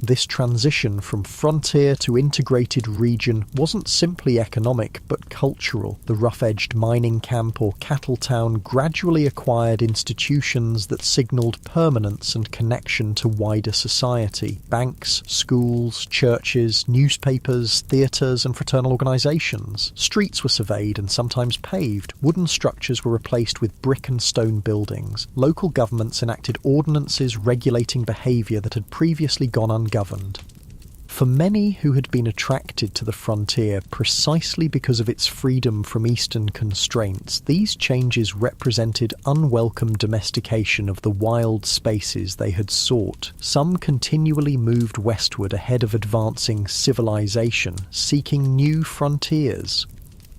This transition from frontier to integrated region wasn't simply economic but cultural. The rough-edged mining camp or cattle town gradually acquired institutions that signalled permanence and connection to wider society. Banks, schools, churches, newspapers, theatres and fraternal organisations. Streets were surveyed and sometimes paved. Wooden structures were replaced with brick and stone buildings. Local governments enacted ordinances regulating behaviour that had previously gone ungoverned. For many who had been attracted to the frontier precisely because of its freedom from Eastern constraints, these changes represented unwelcome domestication of the wild spaces they had sought. Some continually moved westward ahead of advancing civilization, seeking new frontiers.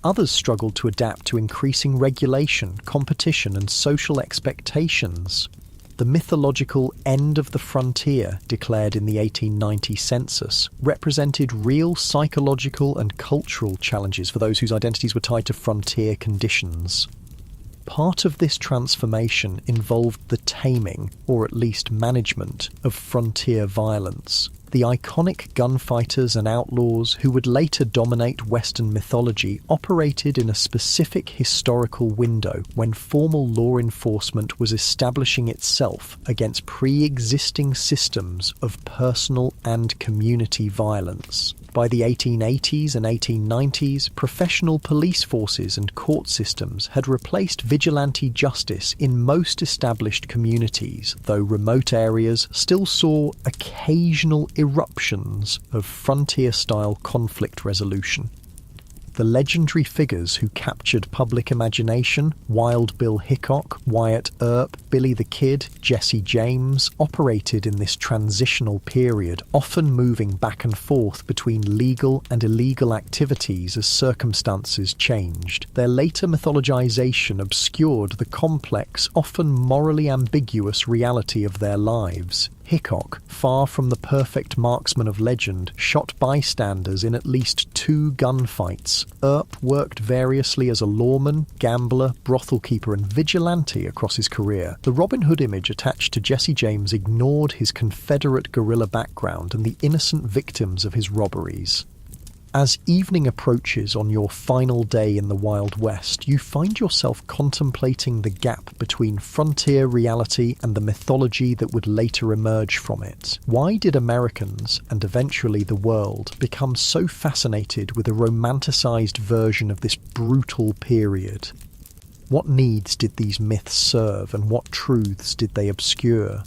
Others struggled to adapt to increasing regulation, competition, and social expectations. The mythological end of the frontier, declared in the 1890 census, represented real psychological and cultural challenges for those whose identities were tied to frontier conditions. Part of this transformation involved the taming, or at least management, of frontier violence. The iconic gunfighters and outlaws who would later dominate Western mythology operated in a specific historical window when formal law enforcement was establishing itself against pre-existing systems of personal and community violence. By the 1880s and 1890s, professional police forces and court systems had replaced vigilante justice in most established communities, though remote areas still saw occasional eruptions of frontier-style conflict resolution. The legendary figures who captured public imagination, Wild Bill Hickok, Wyatt Earp, Billy the Kid, Jesse James, operated in this transitional period, often moving back and forth between legal and illegal activities as circumstances changed. Their later mythologization obscured the complex, often morally ambiguous reality of their lives. Hickok, far from the perfect marksman of legend, shot bystanders in at least 2 gunfights. Earp worked variously as a lawman, gambler, brothel keeper and vigilante across his career. The Robin Hood image attached to Jesse James ignored his Confederate guerrilla background and the innocent victims of his robberies. As evening approaches on your final day in the Wild West, you find yourself contemplating the gap between frontier reality and the mythology that would later emerge from it. Why did Americans, and eventually the world, become so fascinated with a romanticized version of this brutal period? What needs did these myths serve, and what truths did they obscure?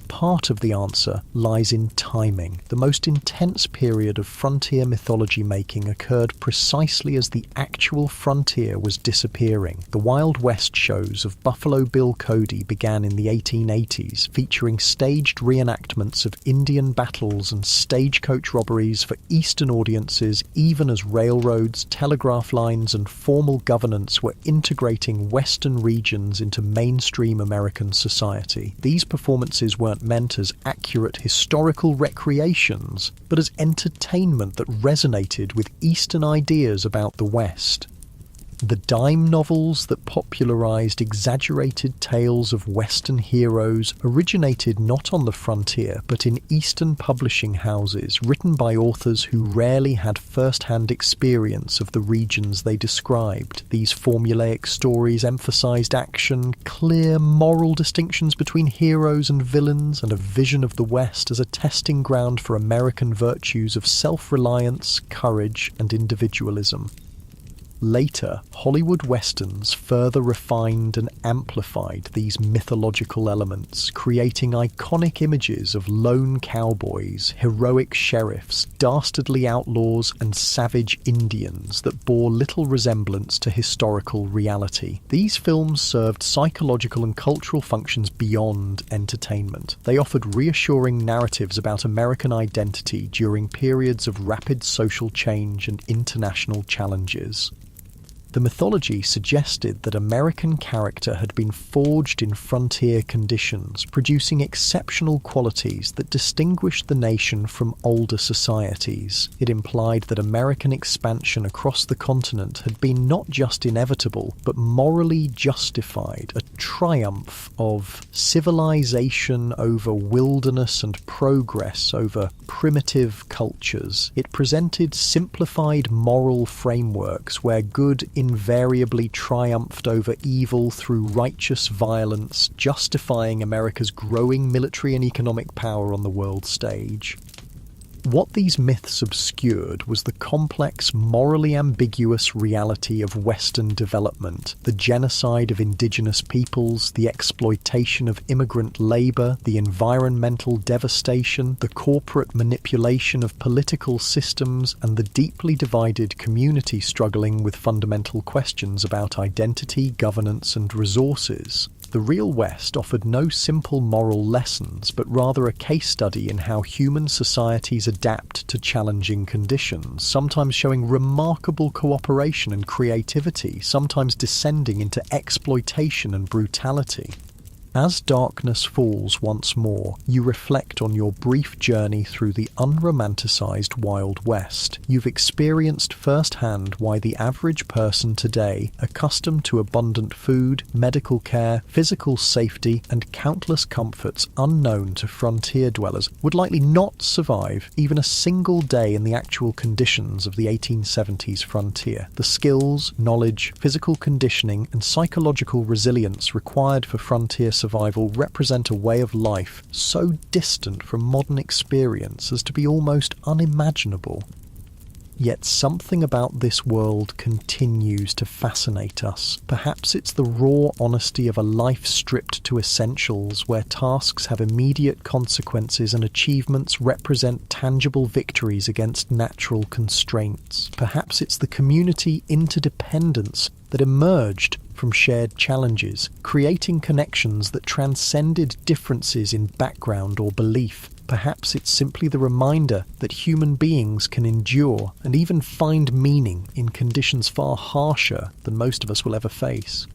Part of the answer lies in timing. The most intense period of frontier mythology making occurred precisely as the actual frontier was disappearing. The Wild West shows of Buffalo Bill Cody began in the 1880s, featuring staged reenactments of Indian battles and stagecoach robberies for Eastern audiences, even as railroads, telegraph lines, and formal governance were integrating Western regions into mainstream American society. These performances weren't meant as accurate historical recreations, but as entertainment that resonated with Eastern ideas about the West. The dime novels that popularized exaggerated tales of Western heroes originated not on the frontier, but in Eastern publishing houses, written by authors who rarely had first-hand experience of the regions they described. These formulaic stories emphasized action, clear moral distinctions between heroes and villains, and a vision of the West as a testing ground for American virtues of self-reliance, courage, and individualism. Later, Hollywood westerns further refined and amplified these mythological elements, creating iconic images of lone cowboys, heroic sheriffs, dastardly outlaws, and savage Indians that bore little resemblance to historical reality. These films served psychological and cultural functions beyond entertainment. They offered reassuring narratives about American identity during periods of rapid social change and international challenges. The mythology suggested that American character had been forged in frontier conditions, producing exceptional qualities that distinguished the nation from older societies. It implied that American expansion across the continent had been not just inevitable, but morally justified, a triumph of civilization over wilderness and progress over primitive cultures. It presented simplified moral frameworks where good invariably triumphed over evil through righteous violence, justifying America's growing military and economic power on the world stage. What these myths obscured was the complex, morally ambiguous reality of Western development, the genocide of indigenous peoples, the exploitation of immigrant labor, the environmental devastation, the corporate manipulation of political systems, and the deeply divided community struggling with fundamental questions about identity, governance, and resources. The real West offered no simple moral lessons, but rather a case study in how human societies adapt to challenging conditions, sometimes showing remarkable cooperation and creativity, sometimes descending into exploitation and brutality. As darkness falls once more, you reflect on your brief journey through the unromanticized Wild West. You've experienced firsthand why the average person today, accustomed to abundant food, medical care, physical safety, and countless comforts unknown to frontier dwellers, would likely not survive even a single day in the actual conditions of the 1870s frontier. The skills, knowledge, physical conditioning, and psychological resilience required for frontier survival represent a way of life so distant from modern experience as to be almost unimaginable. Yet something about this world continues to fascinate us. Perhaps it's the raw honesty of a life stripped to essentials, where tasks have immediate consequences and achievements represent tangible victories against natural constraints. Perhaps it's the community interdependence that emerged from shared challenges, creating connections that transcended differences in background or belief. Perhaps it's simply the reminder that human beings can endure and even find meaning in conditions far harsher than most of us will ever face.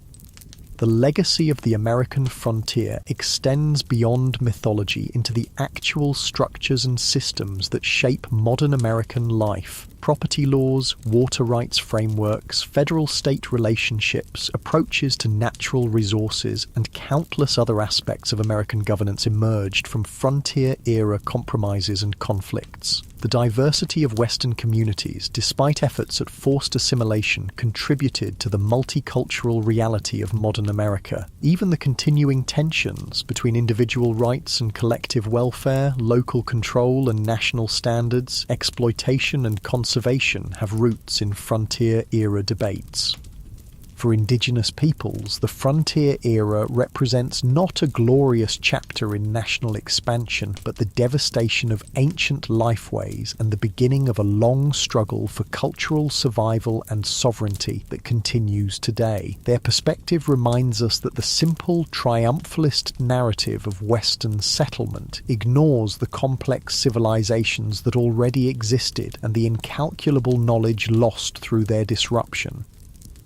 The legacy of the American frontier extends beyond mythology into the actual structures and systems that shape modern American life. Property laws, water rights frameworks, federal-state relationships, approaches to natural resources, and countless other aspects of American governance emerged from frontier-era compromises and conflicts. The diversity of Western communities, despite efforts at forced assimilation, contributed to the multicultural reality of modern America. Even the continuing tensions between individual rights and collective welfare, local control and national standards, exploitation and conservation have roots in frontier-era debates. For indigenous peoples, the frontier era represents not a glorious chapter in national expansion, but the devastation of ancient lifeways and the beginning of a long struggle for cultural survival and sovereignty that continues today. Their perspective reminds us that the simple triumphalist narrative of Western settlement ignores the complex civilizations that already existed and the incalculable knowledge lost through their disruption.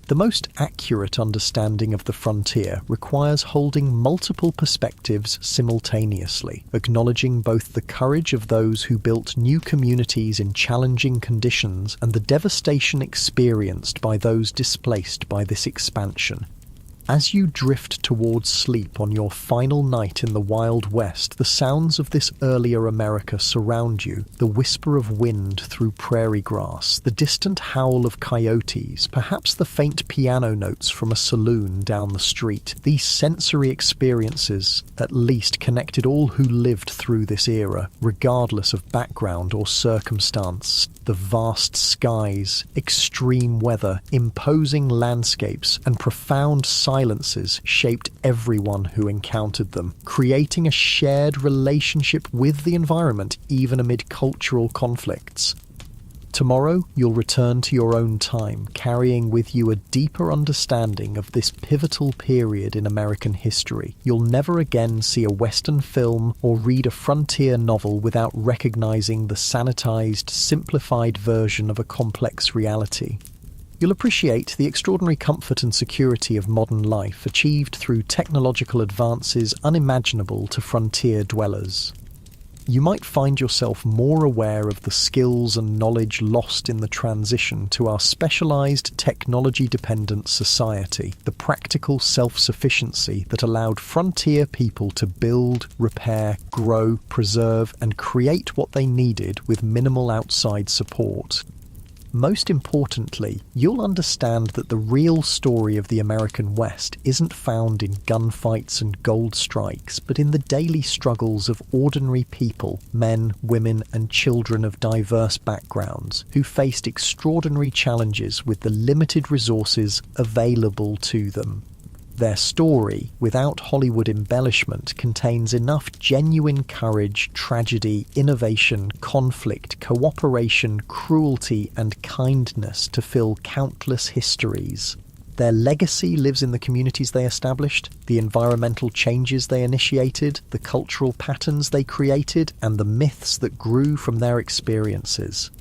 The most accurate understanding of the frontier requires holding multiple perspectives simultaneously, acknowledging both the courage of those who built new communities in challenging conditions and the devastation experienced by those displaced by this expansion. As you drift towards sleep on your final night in the Wild West, the sounds of this earlier America surround you, the whisper of wind through prairie grass, the distant howl of coyotes, perhaps the faint piano notes from a saloon down the street. These sensory experiences, at least, connected all who lived through this era, regardless of background or circumstance. The vast skies, extreme weather, imposing landscapes, and profound silences shaped everyone who encountered them, creating a shared relationship with the environment even amid cultural conflicts. Tomorrow, you'll return to your own time, carrying with you a deeper understanding of this pivotal period in American history. You'll never again see a Western film or read a frontier novel without recognizing the sanitized, simplified version of a complex reality. You'll appreciate the extraordinary comfort and security of modern life achieved through technological advances unimaginable to frontier dwellers. You might find yourself more aware of the skills and knowledge lost in the transition to our specialized, technology-dependent society, the practical self-sufficiency that allowed frontier people to build, repair, grow, preserve, and create what they needed with minimal outside support. Most importantly, you'll understand that the real story of the American West isn't found in gunfights and gold strikes, but in the daily struggles of ordinary people, men, women, and children of diverse backgrounds, who faced extraordinary challenges with the limited resources available to them. Their story, without Hollywood embellishment, contains enough genuine courage, tragedy, innovation, conflict, cooperation, cruelty, and kindness to fill countless histories. Their legacy lives in the communities they established, the environmental changes they initiated, the cultural patterns they created, and the myths that grew from their experiences.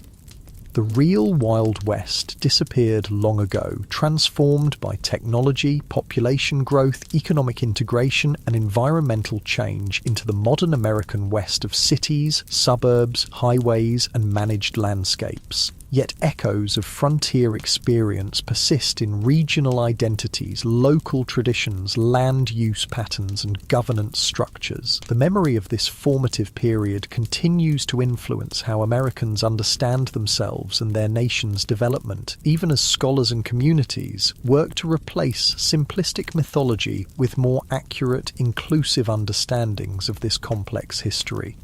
The real Wild West disappeared long ago, transformed by technology, population growth, economic integration, and environmental change into the modern American West of cities, suburbs, highways, and managed landscapes. Yet echoes of frontier experience persist in regional identities, local traditions, land use patterns, and governance structures. The memory of this formative period continues to influence how Americans understand themselves and their nation's development, even as scholars and communities work to replace simplistic mythology with more accurate, inclusive understandings of this complex history.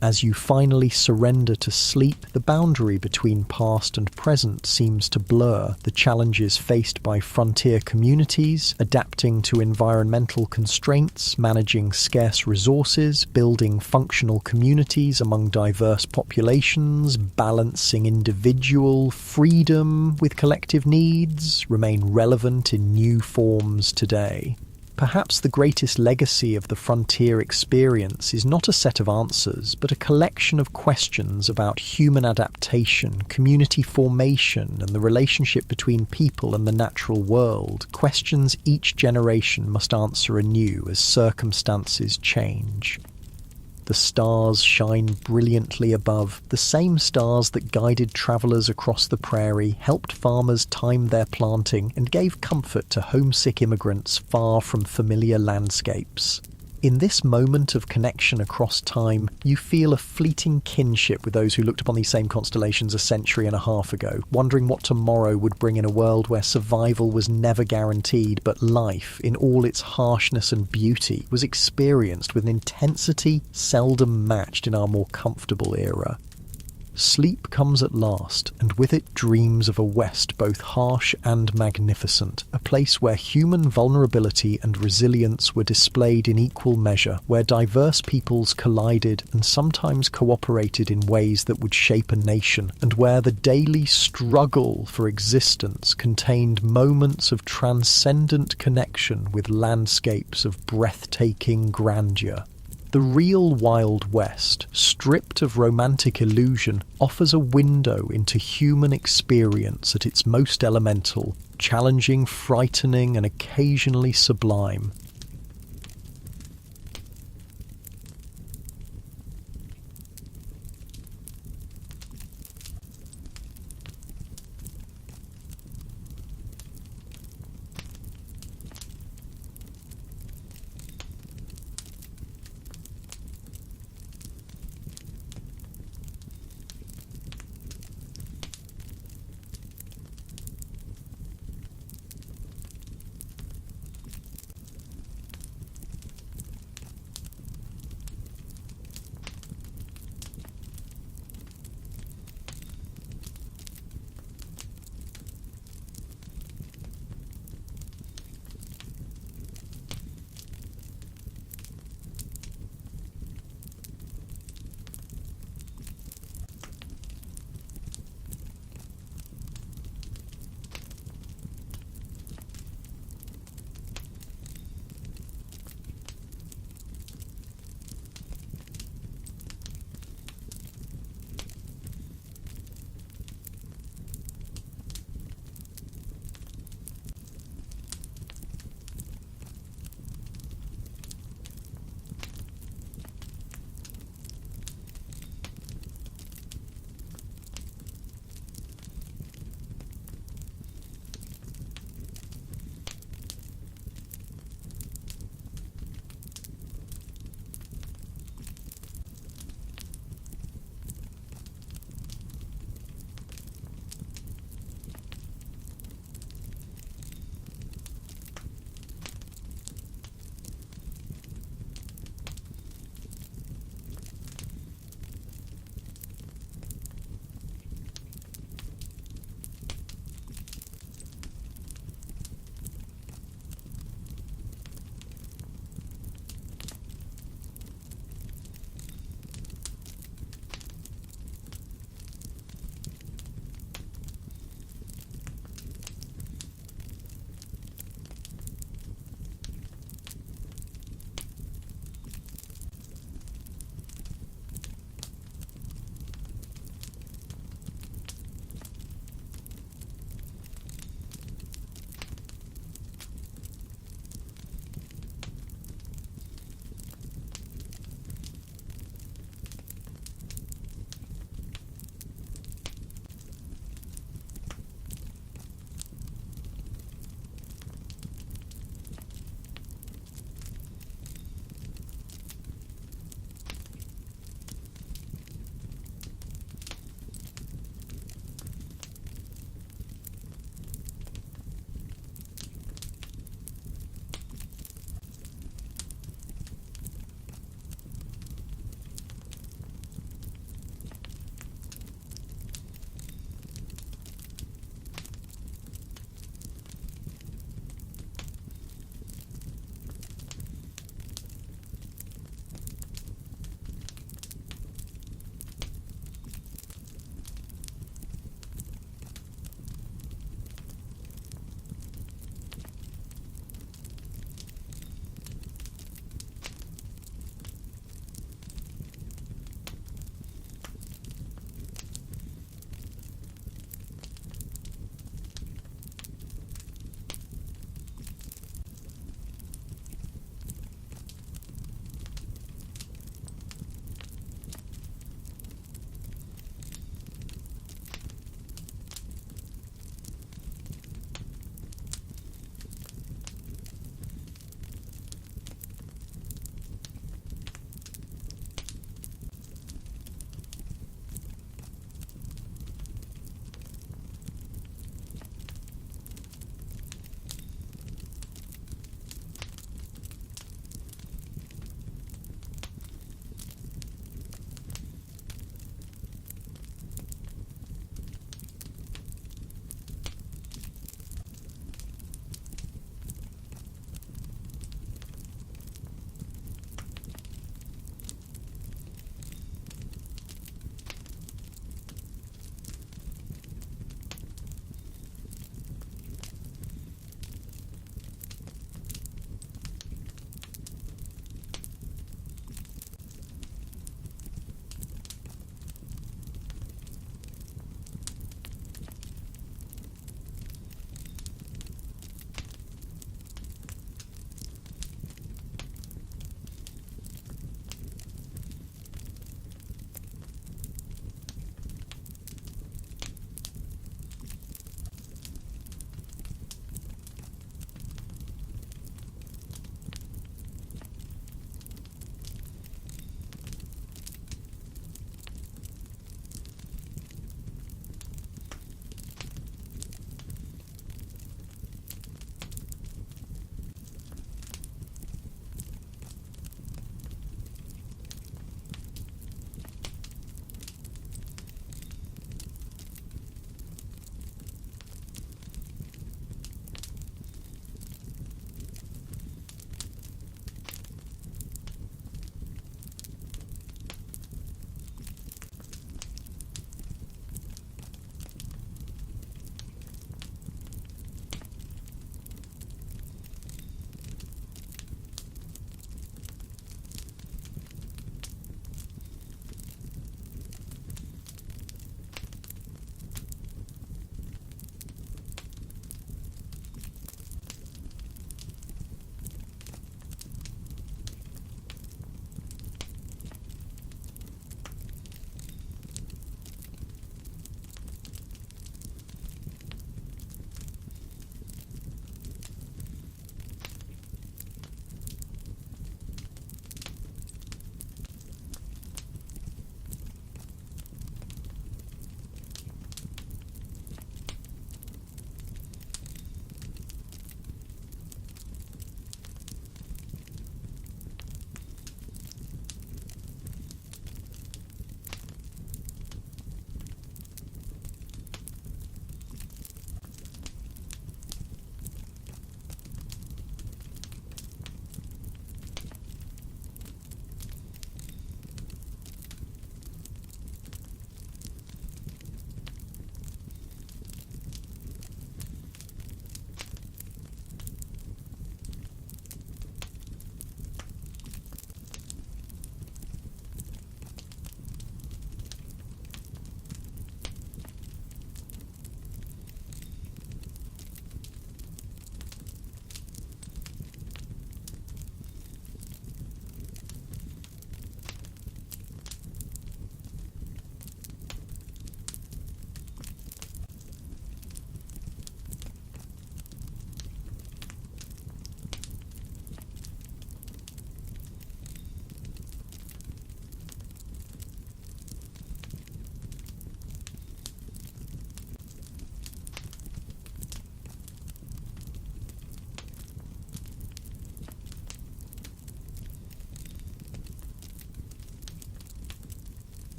As you finally surrender to sleep, the boundary between past and present seems to blur. The challenges faced by frontier communities, adapting to environmental constraints, managing scarce resources, building functional communities among diverse populations, balancing individual freedom with collective needs, remain relevant in new forms today. Perhaps the greatest legacy of the frontier experience is not a set of answers, but a collection of questions about human adaptation, community formation, and the relationship between people and the natural world, questions each generation must answer anew as circumstances change. The stars shine brilliantly above, the same stars that guided travellers across the prairie, helped farmers time their planting, and gave comfort to homesick immigrants far from familiar landscapes. In this moment of connection across time, you feel a fleeting kinship with those who looked upon these same constellations a century and a half ago, wondering what tomorrow would bring in a world where survival was never guaranteed, but life, in all its harshness and beauty, was experienced with an intensity seldom matched in our more comfortable era. Sleep comes at last, and with it dreams of a West both harsh and magnificent, a place where human vulnerability and resilience were displayed in equal measure, where diverse peoples collided and sometimes cooperated in ways that would shape a nation, and where the daily struggle for existence contained moments of transcendent connection with landscapes of breathtaking grandeur. The real Wild West, stripped of romantic illusion, offers a window into human experience at its most elemental, challenging, frightening, and occasionally sublime.